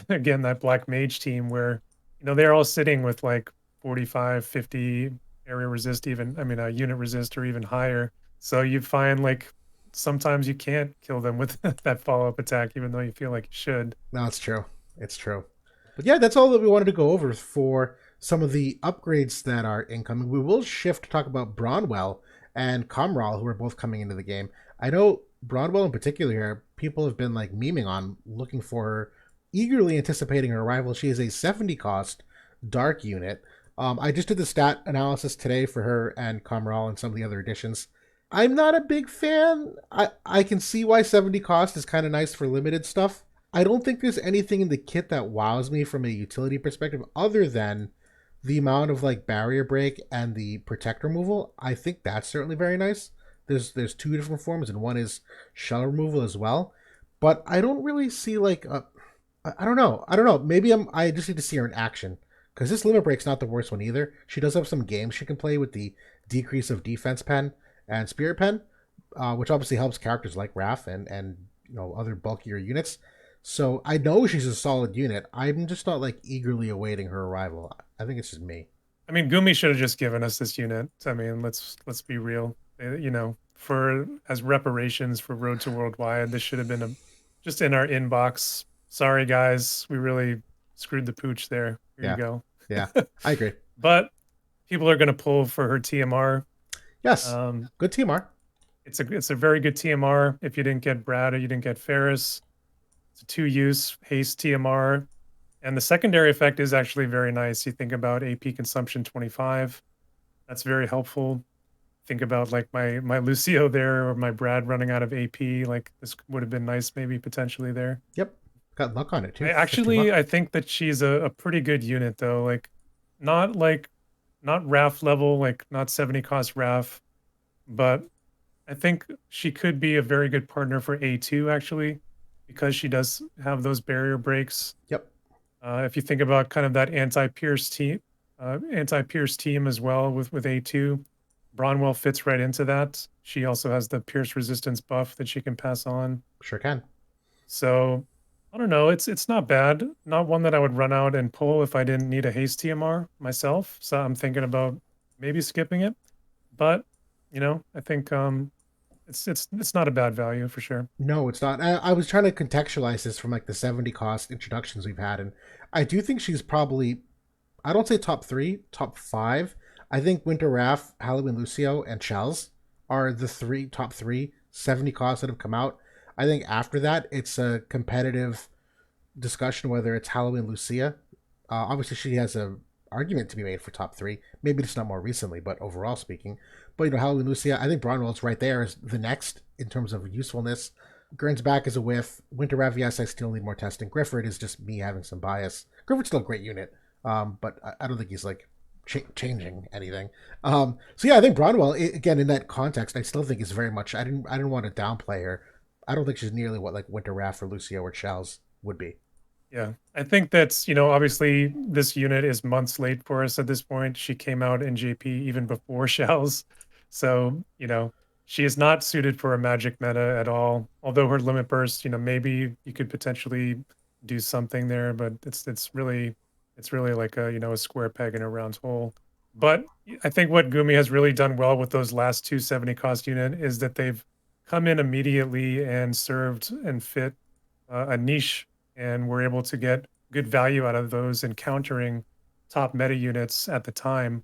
again that black mage team where they're all sitting with like 45, 50 area resist, even I mean a unit resist or even higher. So you find like sometimes you can't kill them with that follow-up attack, even though you feel like you should. No, it's true. It's true. But yeah, that's all that we wanted to go over for some of the upgrades that are incoming. We will shift to talk about Bromwell and Khamral, who are both coming into the game. I know Bromwell in particular here, people have been like memeing on, looking for her, eagerly anticipating her arrival. She is a 70 cost dark unit. I just did the stat analysis today for her and Khamral and some of the other additions. I'm not a big fan. I can see why 70 cost is kind of nice for limited stuff. I don't think there's anything in the kit that wows me from a utility perspective other than the amount of like barrier break and the protect removal. I think that's certainly very nice. There's two different forms and one is shell removal as well. But I don't really see like a I don't know. I don't know. Maybe I just need to see her in action. Because this limit break's not the worst one either. She does have some games she can play with the decrease of defense pen and spirit pen, which obviously helps characters like Raph and other bulkier units. So I know she's a solid unit. I'm just not like eagerly awaiting her arrival. I think it's just me. I mean, Gumi should have just given us this unit. I mean, let's be real. For as reparations for Road to Worldwide, this should have been just in our inbox. Sorry, guys, we really screwed the pooch there. Here you Yeah, go. yeah, I agree. But people are going to pull for her TMR. Yes, Um, good TMR. it's a very good TMR. If you didn't get Brad or you didn't get Ferris, it's a 2-use haste TMR. And the secondary effect is actually very nice. You think about AP consumption 25. That's very helpful. Think about like my Lucio there or my Brad running out of AP. Like this would have been nice, maybe potentially there. Yep, got luck on it too. I 50 actually luck. I think that she's a pretty good unit though. Like not RAF level, like not 70 cost RAF, but I think she could be a very good partner for A2 actually, because she does have those barrier breaks. Yep, If you think about kind of that anti-pierce team as well with A2, Bronwell fits right into that. She also has the pierce resistance buff that she can pass on. sure can. So I don't know. It's not bad. Not one that I would run out and pull if I didn't need a haste TMR myself. So I'm thinking about maybe skipping it. But I think it's not a bad value for sure. No, it's not. I was trying to contextualize this from like the 70 cost introductions we've had, and I do think she's probably, I don't say top three, top five. I think Winter Raff, Halloween Lucio, and Shells are the top three 70 costs that have come out. I think after that, it's a competitive discussion whether it's Halloween Lucia. Obviously, she has a argument to be made for top three. Maybe it's not more recently, but overall speaking. But Halloween Lucia, I think Bronwell's right there is the next in terms of usefulness. Gurn's back is a whiff. Winter Rav, yes, I still need more testing. Grifford is just me having some bias. Grifford's still a great unit, but I don't think he's like changing anything. So yeah, I think Bronwell again in that context, I still think is very much. I didn't want to downplay her. I don't think she's nearly what like Winter Raff or Lucio or Shells would be. Yeah, I think that's, obviously this unit is months late for us at this point. She came out in JP even before Shells. So, she is not suited for a magic meta at all. Although her limit burst, maybe you could potentially do something there, but it's really like a square peg in a round hole. But I think what Gumi has really done well with those last 270 cost unit is that they've come in immediately and served and fit a niche, and we're able to get good value out of those encountering top meta units at the time.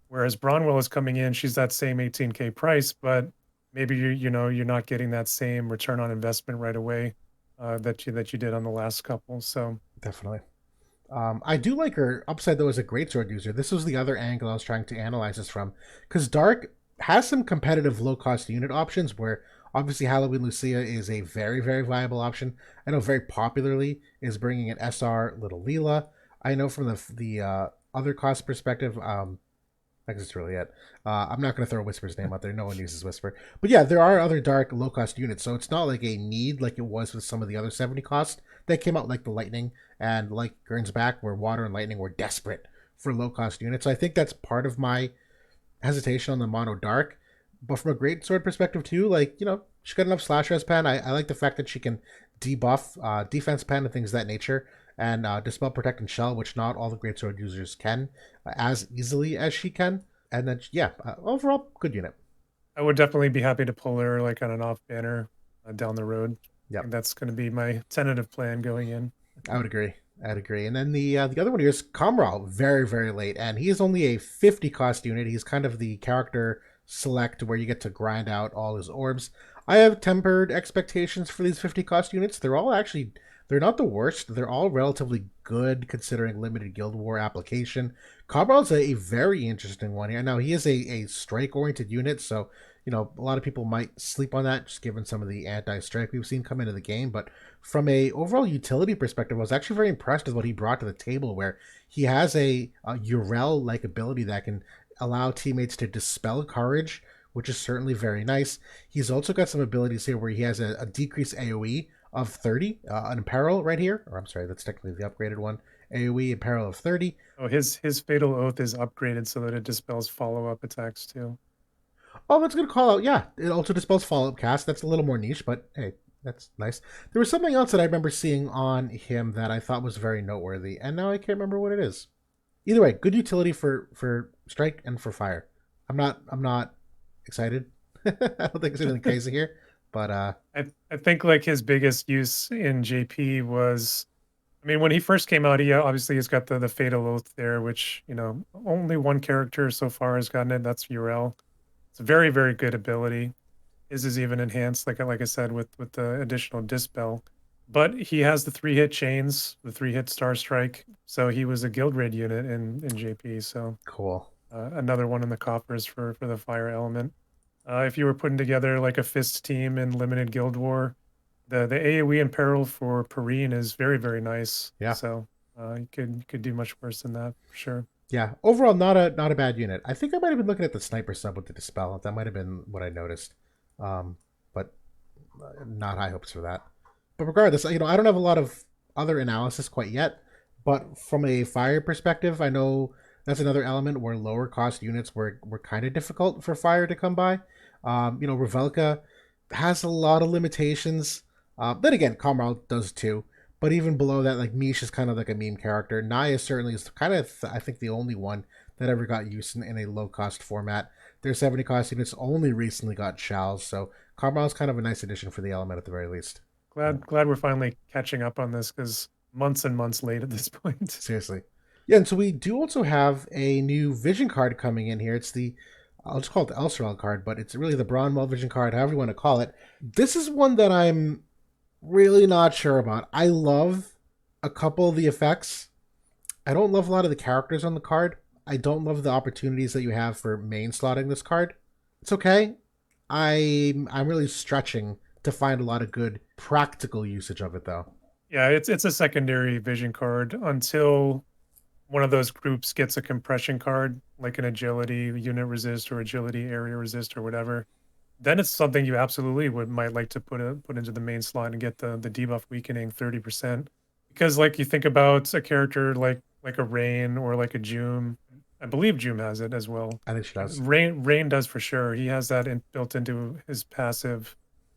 Whereas Bronwell is coming in, she's that same 18K price, but maybe you're not getting that same return on investment right away that you did on the last couple. So Definitely. I do like her upside though as a greatsword user. This was the other angle I was trying to analyze this from, because Dark has some competitive low cost unit options where obviously Halloween Lucia is a very very viable option. I know very popularly is bringing an SR Little Leela. I know from the other cost perspective, I guess it's really it. I'm not going to throw Whisper's name out there. No one uses Whisper. But yeah, there are other dark low cost units. So it's not like a need like it was with some of the other 70 costs that came out, like the Lightning and like Gurn's back, where Water and Lightning were desperate for low cost units. So I think that's part of my hesitation on the mono dark. But from a great sword perspective too, like, she's got enough slash res pen. I like the fact that she can debuff defense pen and things of that nature, and dispel, protect, and shell, which not all the great sword users can as easily as she can. And then yeah, overall good unit. I would definitely be happy to pull her like on an off banner down the road. I Yep, think that's going to be my tentative plan going in. I would agree. I'd agree. And then the other one here is Khamral, very very late, and he is only a 50 cost unit. He's kind of the character select where you get to grind out all his orbs. I have tempered expectations for these 50 cost units. They're not the worst. They're all relatively good considering limited Guild War application. Khamral's a very interesting one here. Now he is a strike oriented unit, so a lot of people might sleep on that just given some of the anti-strike we've seen come into the game. But from a overall utility perspective, I was actually very impressed with what he brought to the table, where he has a Urel like ability that can allow teammates to dispel courage, which is certainly very nice. He's also got some abilities here where he has a decreased AoE of 30, an apparel right here, or I'm sorry, that's technically the upgraded one. AoE apparel of 30. Oh, his fatal oath is upgraded so that it dispels follow-up attacks too. Oh, that's a good call out. Yeah, it also dispels follow up cast. That's a little more niche, but hey, that's nice. There was something else that I remember seeing on him that I thought was very noteworthy, and now I can't remember what it is. Either way, good utility for strike and for fire. I'm not excited. I don't think there's anything crazy here, but I think like his biggest use in JP was, I mean, when he first came out, he obviously has got the fatal oath there, which only one character so far has gotten it. That's Urel. It's a very, very good ability. His is even enhanced, like I said, with the additional dispel. But he has the 3-hit chains, the 3-hit Star Strike. So he was a guild raid unit in JP. So Cool. another one in the coffers for the fire element. If you were putting together like a fist team in limited guild war, the AoE in peril for Perrine is very, very nice. Yeah. So you could do much worse than that for sure. Yeah. Overall, not a bad unit. I think I might have been looking at the sniper sub with the dispel. That might have been what I noticed. But not high hopes for that. But regardless, I don't have a lot of other analysis quite yet. But from a fire perspective, I know that's another element where lower cost units were kind of difficult for fire to come by. Revelka has a lot of limitations. Then again, Khamral does too. But even below that, like Mish is kind of like a meme character. Naya certainly is kind of, I think, the only one that ever got used in a low cost format. Their 70 cost units only recently got shells, so Khamral is kind of a nice addition for the element at the very least. Glad we're finally catching up on this because months and months late at this point. Seriously. Yeah, and so we do also have a new vision card coming in here. It's the, I'll just call it the Elserel card, but it's really the Bromwell vision card, however you want to call it. This is one that I'm really not sure about. I love a couple of the effects. I don't love a lot of the characters on the card. I don't love the opportunities that you have for main slotting this card. It's okay. I'm really stretching to find a lot of good practical usage of it though. Yeah, it's a secondary vision card until one of those groups gets a compression card, like an agility unit resist or agility area resist or whatever. Then it's something you absolutely might like to put into the main slot and get the debuff weakening 30%. Because like you think about a character like a Rain or like a Joom. I believe Joom has it as well. I think she does. Rain does for sure. He has that built into his passive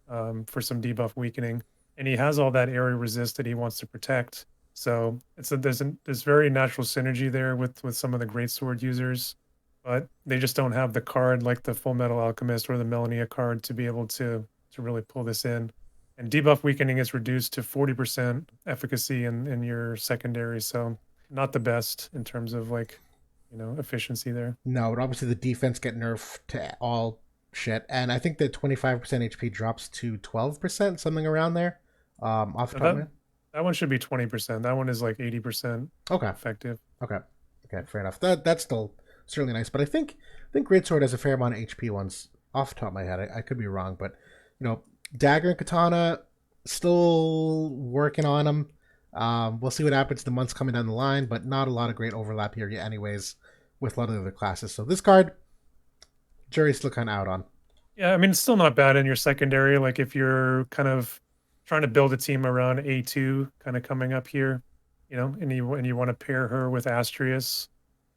for some debuff weakening, and he has all that area resist that he wants to protect. So there's very natural synergy there with some of the greatsword users, but they just don't have the card like the Full Metal Alchemist or the Melania card to be able to really pull this in. And debuff weakening is reduced to 40% efficacy in your secondary, so not the best in terms of like efficiency there. No, but obviously the defense get nerfed to all shit, and I think the 25% HP drops to 12%, something around there. Off the Now top of my head. that one should be 20%. That one is like 80% Okay, effective. okay, okay, fair enough. That's still certainly nice, but I think Greatsword has a fair amount of HP ones off the top of my head. I could be wrong, but Dagger and Katana still working on them. We'll see what happens the months coming down the line, but not a lot of great overlap here yet, anyways, with a lot of the other classes. So this card, jury's still kind of out on. Yeah, I mean, it's still not bad in your secondary. Like if you're kind of trying to build a team around A2 kind of coming up here, and you want to pair her with Astrius,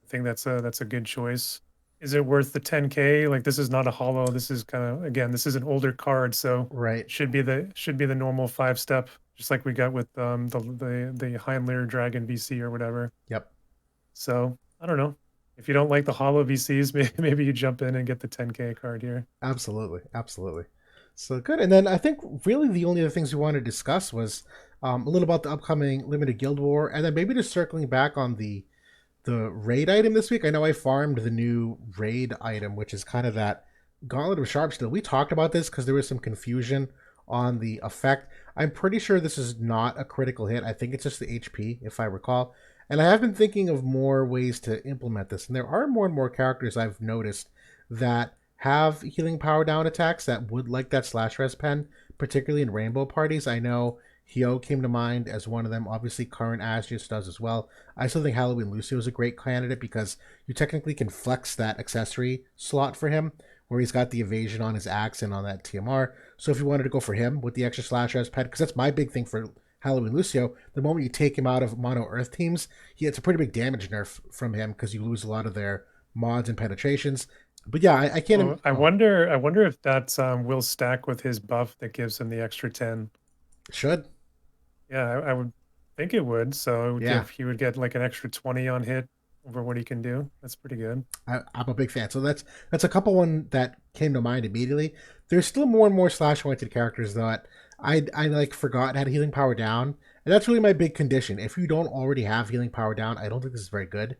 I think that's a good choice. Is it worth the 10K? Like this is not a hollow. This is kind of, again, this is an older card, so Right. should be the normal 5-step, just like we got with the Heinleer Dragon VC or whatever. Yep. So I don't know. If you don't like the hollow VCs, maybe you jump in and get the 10K card here. Absolutely. Absolutely. So good. And then I think really the only other things we want to discuss was a little about the upcoming limited guild war, and then maybe just circling back on the raid item this week. I know I farmed the new raid item, which is kind of that Gauntlet of Sharpsteel. We talked about this because there was some confusion on the effect. I'm pretty sure this is not a critical hit. I think it's just the HP, if I recall. And I have been thinking of more ways to implement this. And there are more and more characters I've noticed that have healing power down attacks that would like that slash res pen, particularly in rainbow parties. I know Hyo came to mind as one of them. Obviously, current Asgius does as well. I still think Halloween Lucio is a great candidate because you technically can flex that accessory slot for him, where he's got the evasion on his axe and on that TMR. So if you wanted to go for him with the extra slash res pen, because that's my big thing for Halloween Lucio, the moment you take him out of mono earth teams, it's a pretty big damage nerf from him because you lose a lot of their mods and penetrations. But yeah, I can't. Oh, I wonder if that will stack with his buff that gives him the extra 10. Should. Yeah, I would think it would. So it would Yeah. he would get like an extra 20 on hit over what he can do. That's pretty good. I'm a big fan. So that's a couple one that came to mind immediately. There's still more and more slash oriented characters that I like forgot had healing power down, and that's really my big condition. If you don't already have healing power down, I don't think this is very good.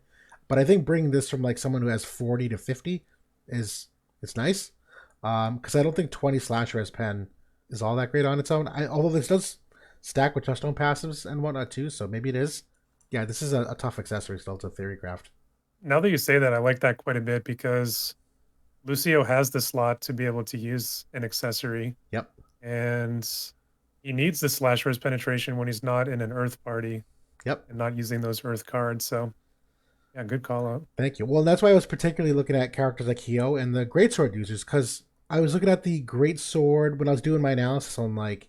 But I think bringing this from like someone who has 40 to 50 is It's nice. Because I don't think 20 slash res pen is all that great on its own. Although this does stack with touchstone passives and whatnot too, so maybe it is. Yeah, this is a tough accessory still to Theory Craft. Now that you say that, I like that quite a bit because Lucio has the slot to be able to use an accessory, Yep. and he needs the slash res penetration when he's not in an earth party Yep. and not using those earth cards. So yeah, good call out. Thank you. Well, that's why I was particularly looking at characters like Hio and the Greatsword users, because I was looking at the Greatsword when I was doing my analysis on like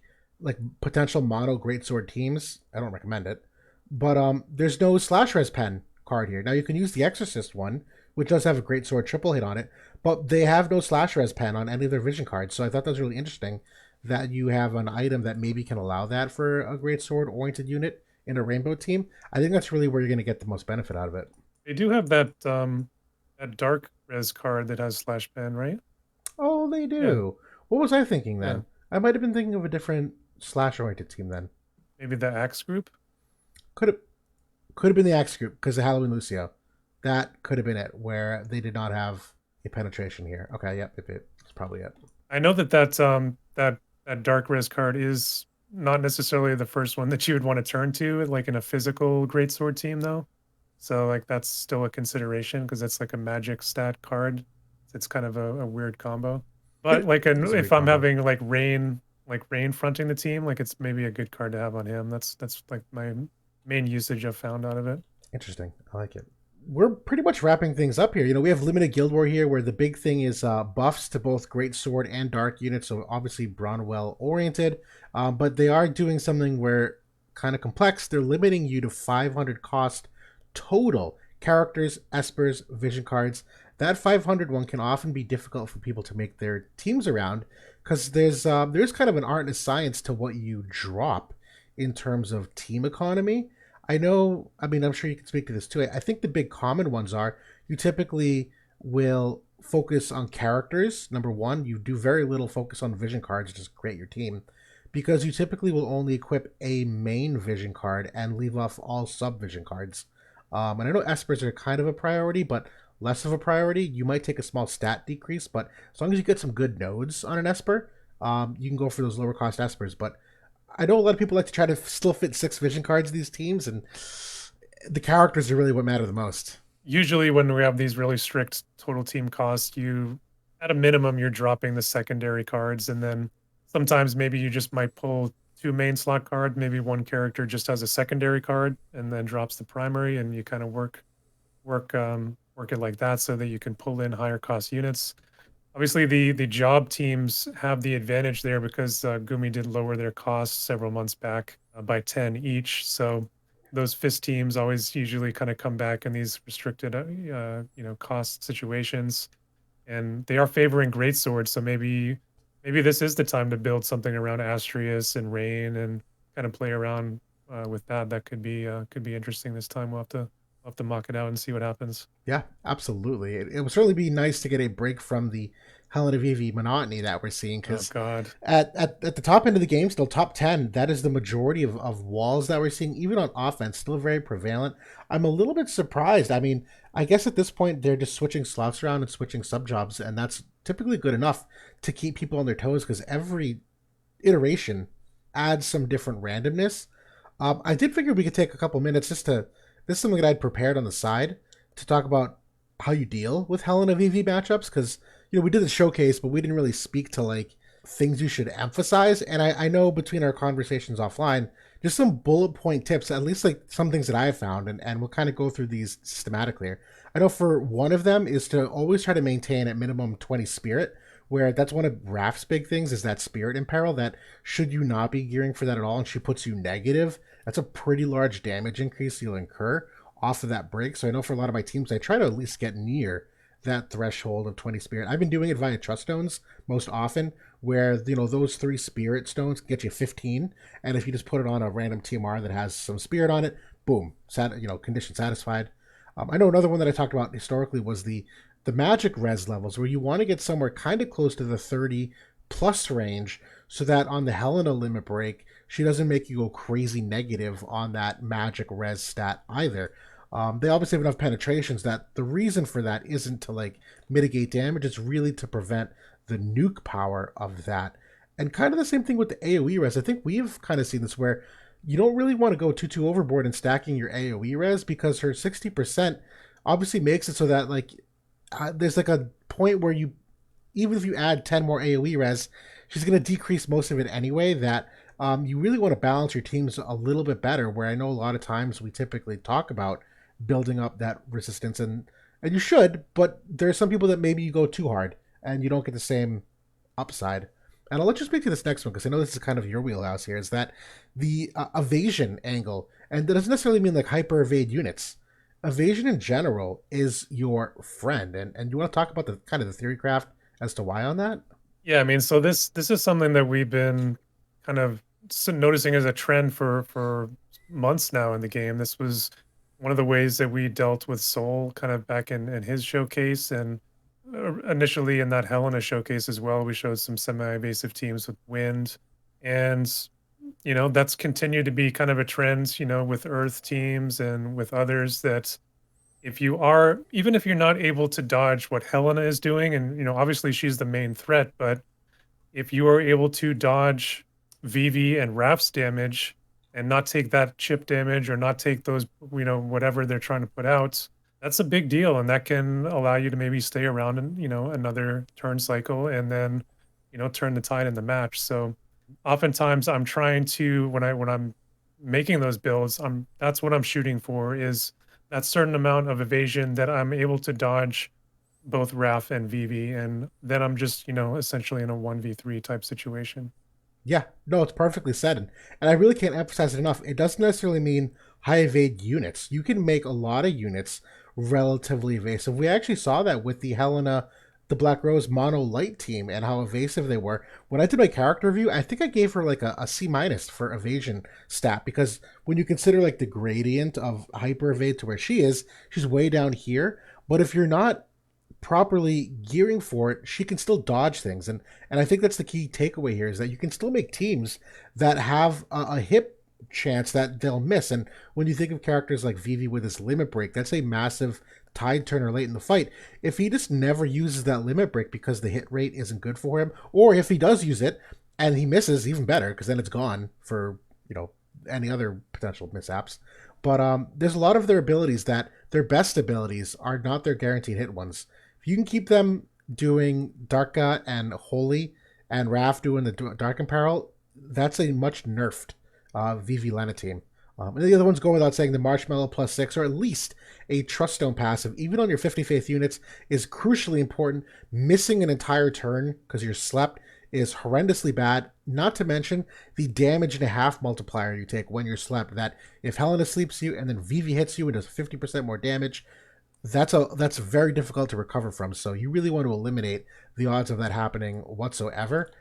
potential mono Greatsword teams. I don't recommend it, but there's no slash res pen card here. Now you can use the Exorcist one, which does have a Greatsword triple hit on it, but they have no slash res pen on any of their vision cards. So I thought that was really interesting that you have an item that maybe can allow that for a Greatsword oriented unit in a Rainbow team. I think that's really where you're going to get the most benefit out of it. They do have that dark res card that has slash pen, right? Oh, they Yeah, do. What was I thinking yeah. then? I might have been thinking of a different slash oriented team then. Maybe the Axe group. Could have been the Axe group because of Halloween Lucio. That could have been it, where they did not have a penetration here. Okay, yep, it's probably it. I know that dark res card is not necessarily the first one that you would want to turn to, like in a physical greatsword team, though. So like that's still a consideration because it's like a magic stat card. It's kind of a weird combo. But like It's a if great I'm combo. having like Rain fronting the team, like it's maybe a good card to have on him. That's like my main usage I've found out of it. Interesting. I like it. We're pretty much wrapping things up here. We have limited Guild War here, where the big thing is buffs to both Great Sword and Dark units. So obviously Bromwell oriented, but they are doing something where kind of complex. They're limiting you to 500 cost total characters, espers, vision cards. That 500 one can often be difficult for people to make their teams around because there's kind of an art and a science to what you drop in terms of team economy. I know, I mean, I'm sure you can speak to this too. I think the big common ones are you typically will focus on characters. Number one, you do very little focus on vision cards, just create your team, because you typically will only equip a main vision card and leave off all sub vision cards. And I know espers are kind of a priority, but less of a priority. You might take a small stat decrease, but as long as you get some good nodes on an esper, you can go for those lower cost espers. But I know a lot of people like to try to still fit 6 vision cards in these teams, and the characters are really what matter the most. Usually when we have these really strict total team costs, you at a minimum you're dropping the secondary cards, and then sometimes maybe you just might pull 2 main slot cards. Maybe one character just has a secondary card and then drops the primary, and you kind of work it like that so that you can pull in higher cost units. Obviously, the job teams have the advantage there because Gumi did lower their costs several months back by 10 each. So those fist teams always usually kind of come back in these restricted, cost situations, and they are favoring great swords. So maybe this is the time to build something around Astrius and Rain and kind of play around with that. That could be interesting this time. We'll have to mock it out and see what happens. Yeah, absolutely. It would certainly be nice to get a break from the Helena Vivi monotony that we're seeing Oh because God. at the top end of the game, still top 10, that is the majority of walls that we're seeing, even on offense, still very prevalent. I'm a little bit surprised. I mean, I guess at this point, they're just switching slots around and switching sub jobs, and that's typically good enough to keep people on their toes because every iteration adds some different randomness. I did figure we could take a couple minutes just to. This is something that I'd prepared on the side to talk about how you deal with Helena VV matchups because we did the showcase, but we didn't really speak to like things you should emphasize. And I know between our conversations offline, just some bullet point tips, at least like some things that I have found, and we'll kind of go through these systematically here. I know for one of them is to always try to maintain at minimum 20 spirit, where that's one of Raph's big things is that spirit in peril that should you not be gearing for that at all and she puts you negative, that's a pretty large damage increase you'll incur off of that break. So I know for a lot of my teams, I try to at least get near that threshold of 20 spirit. I've been doing it via trust stones most often, where those 3 spirit stones get you 15, and if you just put it on a random TMR that has some spirit on it, boom, condition satisfied. I know another one that I talked about historically was the magic res levels, where you want to get somewhere kind of close to the 30 plus range, so that on the Helena limit break, she doesn't make you go crazy negative on that magic res stat either. They obviously have enough penetrations that the reason for that isn't to like mitigate damage; it's really to prevent the nuke power of that. And kind of the same thing with the AOE res. I think we've kind of seen this where you don't really want to go too overboard in stacking your AOE res because her 60% obviously makes it so that like there's like a point where you even if you add 10 more AoE res, she's going to decrease most of it anyway. That you really want to balance your teams a little bit better. Where I know a lot of times we typically talk about building up that resistance, and you should, but there's some people that maybe you go too hard and you don't get the same upside. And I'll let you speak to this next one because I know this is kind of your wheelhouse here. Is that the evasion angle? And that doesn't necessarily mean like hyper evade units. Evasion in general is your friend, and you want to talk about the kind of the theory craft as to why on that? Yeah, I mean, so this is something that we've been kind of noticing as a trend for months now in the game. This was one of the ways that we dealt with Soul kind of back in his showcase, and initially in that Helena showcase as well. We showed some semi-evasive teams with wind, and that's continued to be kind of a trend, with Earth teams and with others that if you are, even if you're not able to dodge what Helena is doing, and obviously she's the main threat, but if you are able to dodge Vivi and Raph's damage and not take that chip damage or not take those, whatever they're trying to put out, that's a big deal. And that can allow you to maybe stay around and, another turn cycle and then, turn the tide in the match. So oftentimes I'm trying to, when I'm making those builds, that's what I'm shooting for is that certain amount of evasion that I'm able to dodge both Raph and Vivi, and then I'm just, essentially in a 1v3 type situation. Yeah, no, it's perfectly said. And I really can't emphasize it enough. It doesn't necessarily mean high evade units. You can make a lot of units relatively evasive. We actually saw that with the Helena, the Black Rose Mono Light team and how evasive they were. When I did my character review, I think I gave her like a C minus for evasion stat because when you consider like the gradient of hyper evade to where she is, she's way down here. But if you're not properly gearing for it, she can still dodge things. And I think that's the key takeaway here is that you can still make teams that have a hit chance that they'll miss. And when you think of characters like Vivi with his limit break, that's a massive tide turner late in the fight. If he just never uses that limit break because the hit rate isn't good for him, or if he does use it and he misses, even better, because then it's gone for, any other potential mishaps. But there's a lot of their abilities that their best abilities are not their guaranteed hit ones. If you can keep them doing Darka and Holy and Raph doing the Dark Imperil, that's a much nerfed Vivi Lena team. And the other ones go without saying the Marshmallow +6 or at least a Trust Stone passive, even on your 50 Faith units, is crucially important. Missing an entire turn because you're slept is horrendously bad, not to mention the damage and a half multiplier you take when you're slept. That if Helena sleeps you and then Vivi hits you and does 50% more damage, that's very difficult to recover from. So you really want to eliminate the odds of that happening whatsoever.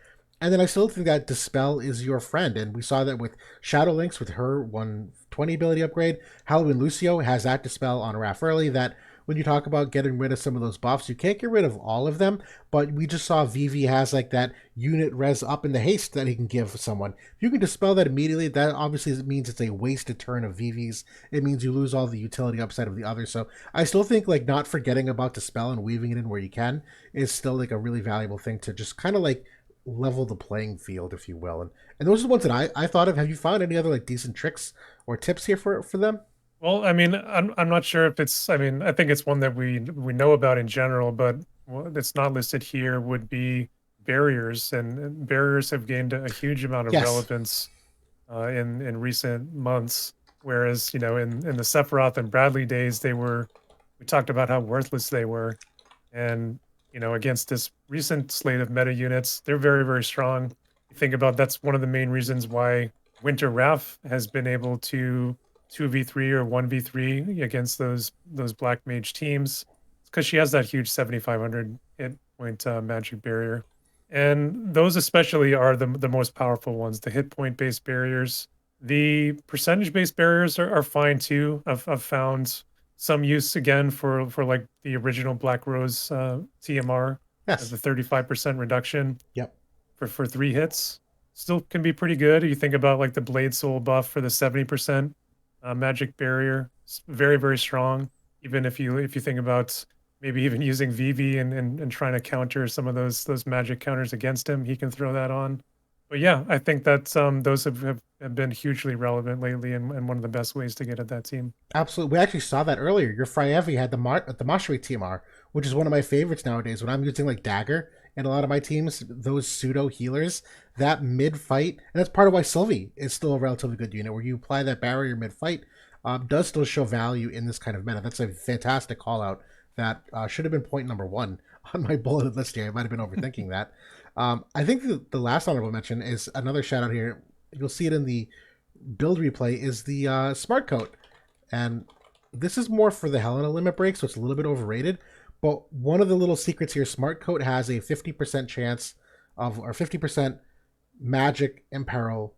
And then I still think that Dispel is your friend, and we saw that with Shadowlynx with her 120 ability upgrade. Halloween Lucio has that Dispel on Raph early. That when you talk about getting rid of some of those buffs, you can't get rid of all of them, but we just saw Vivi has like that unit res up in the haste that he can give someone. If you can dispel that immediately, that obviously means it's a wasted turn of Vivi's. It means you lose all the utility upside of the other. So I still think like not forgetting about Dispel and weaving it in where you can is still like a really valuable thing to just kind of like level the playing field, if you will. And those are the ones that I thought of. Have you found any other like decent tricks or tips here for them? Well, I mean, I'm not sure if it's. I mean, I think it's one that we know about in general, but that's not listed here would be barriers, and barriers have gained a huge amount of Yes. relevance in recent months. Whereas in the Sephiroth and Bradley days, we talked about how worthless they were, and against this recent slate of meta units, they're very very strong. You think about that's one of the main reasons why Winter Wrath has been able to 2v3 or 1v3 against those black mage teams because she has that huge 7500 hit point magic barrier, and those especially are the most powerful ones. The hit point based barriers, the percentage based barriers are fine too. I've found some use again for like the original Black Rose TMR, Yes. the 35% reduction Yep. for 3 hits. Still can be pretty good. You think about like the Blade Soul buff for the 70% magic barrier. very, very strong. Even if you think about maybe even using Vivi and trying to counter some of those magic counters against him, he can throw that on. But yeah, I think that those have been hugely relevant lately, and one of the best ways to get at that team. Absolutely. We actually saw that earlier. Your Fryevia had the Moshri TMR, which is one of my favorites nowadays. When I'm using like Dagger in a lot of my teams, those pseudo healers, that mid fight, and that's part of why Sylvie is still a relatively good unit, where you apply that barrier mid fight, does still show value in this kind of meta. That's a fantastic call out that should have been point number one on my bulleted list here. I might have been overthinking that. I think the last honorable mention is another shout out here. You'll see it in the build replay, is the smart coat. And this is more for the Helena limit break, so it's a little bit overrated. But one of the little secrets here, Smart Coat has a 50% chance of, or 50% magic imperil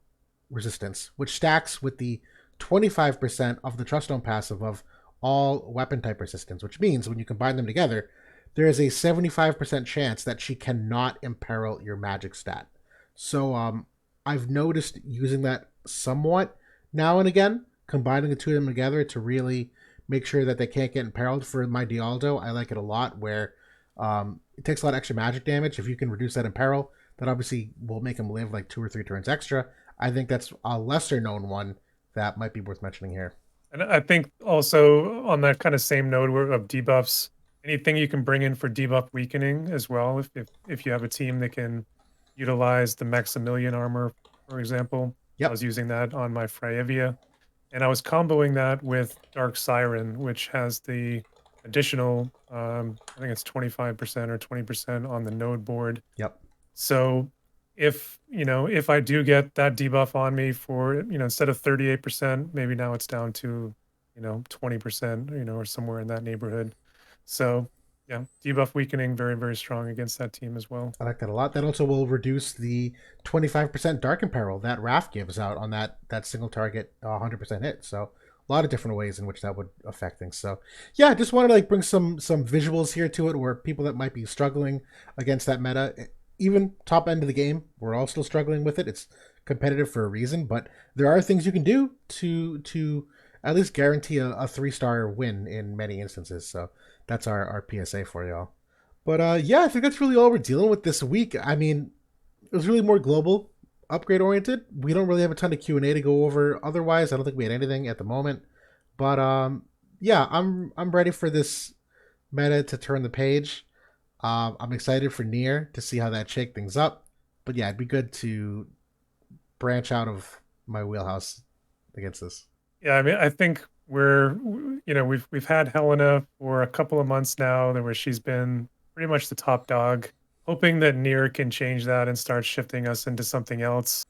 resistance, which stacks with the 25% of the Truststone passive of all weapon type resistance, which means when you combine them together, there is a 75% chance that she cannot imperil your magic stat. So I've noticed using that somewhat now and again, combining the two of them together to really make sure that they can't get imperiled. For my Dialdo, I like it a lot where it takes a lot of extra magic damage. If you can reduce that imperil, that obviously will make him live like 2 or 3 turns extra. I think that's a lesser known one that might be worth mentioning here. And I think also on that kind of same note of debuffs, anything you can bring in for debuff weakening as well. If you have a team that can utilize the Maximilian armor, for example, I Yep. was using that on my Fryevia, and I was comboing that with Dark Siren, which has the additional, I think it's 25% or 20% on the node board. Yep. So if I do get that debuff on me for, instead of 38%, maybe now it's down to, 20%, or somewhere in that neighborhood. So yeah, debuff weakening, very, very strong against that team as well. I like that a lot. That also will reduce the 25% Dark Imperil that Raph gives out on that single target 100% hit. So a lot of different ways in which that would affect things. So yeah, I just wanted to like bring some visuals here to it, where people that might be struggling against that meta, even top end of the game, we're all still struggling with it. It's competitive for a reason, but there are things you can do to at least guarantee a 3-star win in many instances. So that's our PSA for y'all. But yeah, I think that's really all we're dealing with this week. I mean, it was really more global, upgrade oriented. We don't really have a ton of Q&A to go over. Otherwise, I don't think we had anything at the moment. But yeah, I'm ready for this meta to turn the page. I'm excited for Nier to see how that shake things up. But yeah, it'd be good to branch out of my wheelhouse against this. Yeah, I mean, I think we've had Helena for a couple of months now, where she's been pretty much the top dog, hoping that Nier can change that and start shifting us into something else.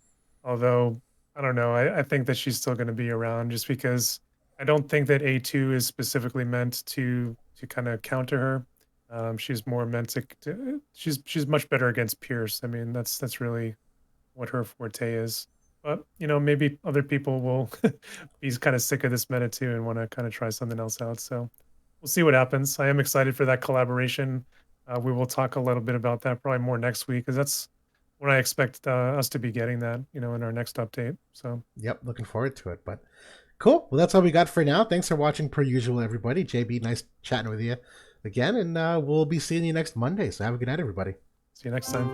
Although I don't know, I think that she's still going to be around, just because I don't think that A2 is specifically meant to kind of counter her. She's more meant she's much better against Pierce. I mean, that's really what her forte is. But maybe other people will be kind of sick of this meta too and want to kind of try something else out. So we'll see what happens. I am excited for that collaboration. We will talk a little bit about that probably more next week, because that's when I expect us to be getting that, in our next update. So Yep, looking forward to it. But cool. Well, that's all we got for now. Thanks for watching, per usual, everybody. JB, nice chatting with you again, and we'll be seeing you next Monday. So have a good night, everybody. see you next time.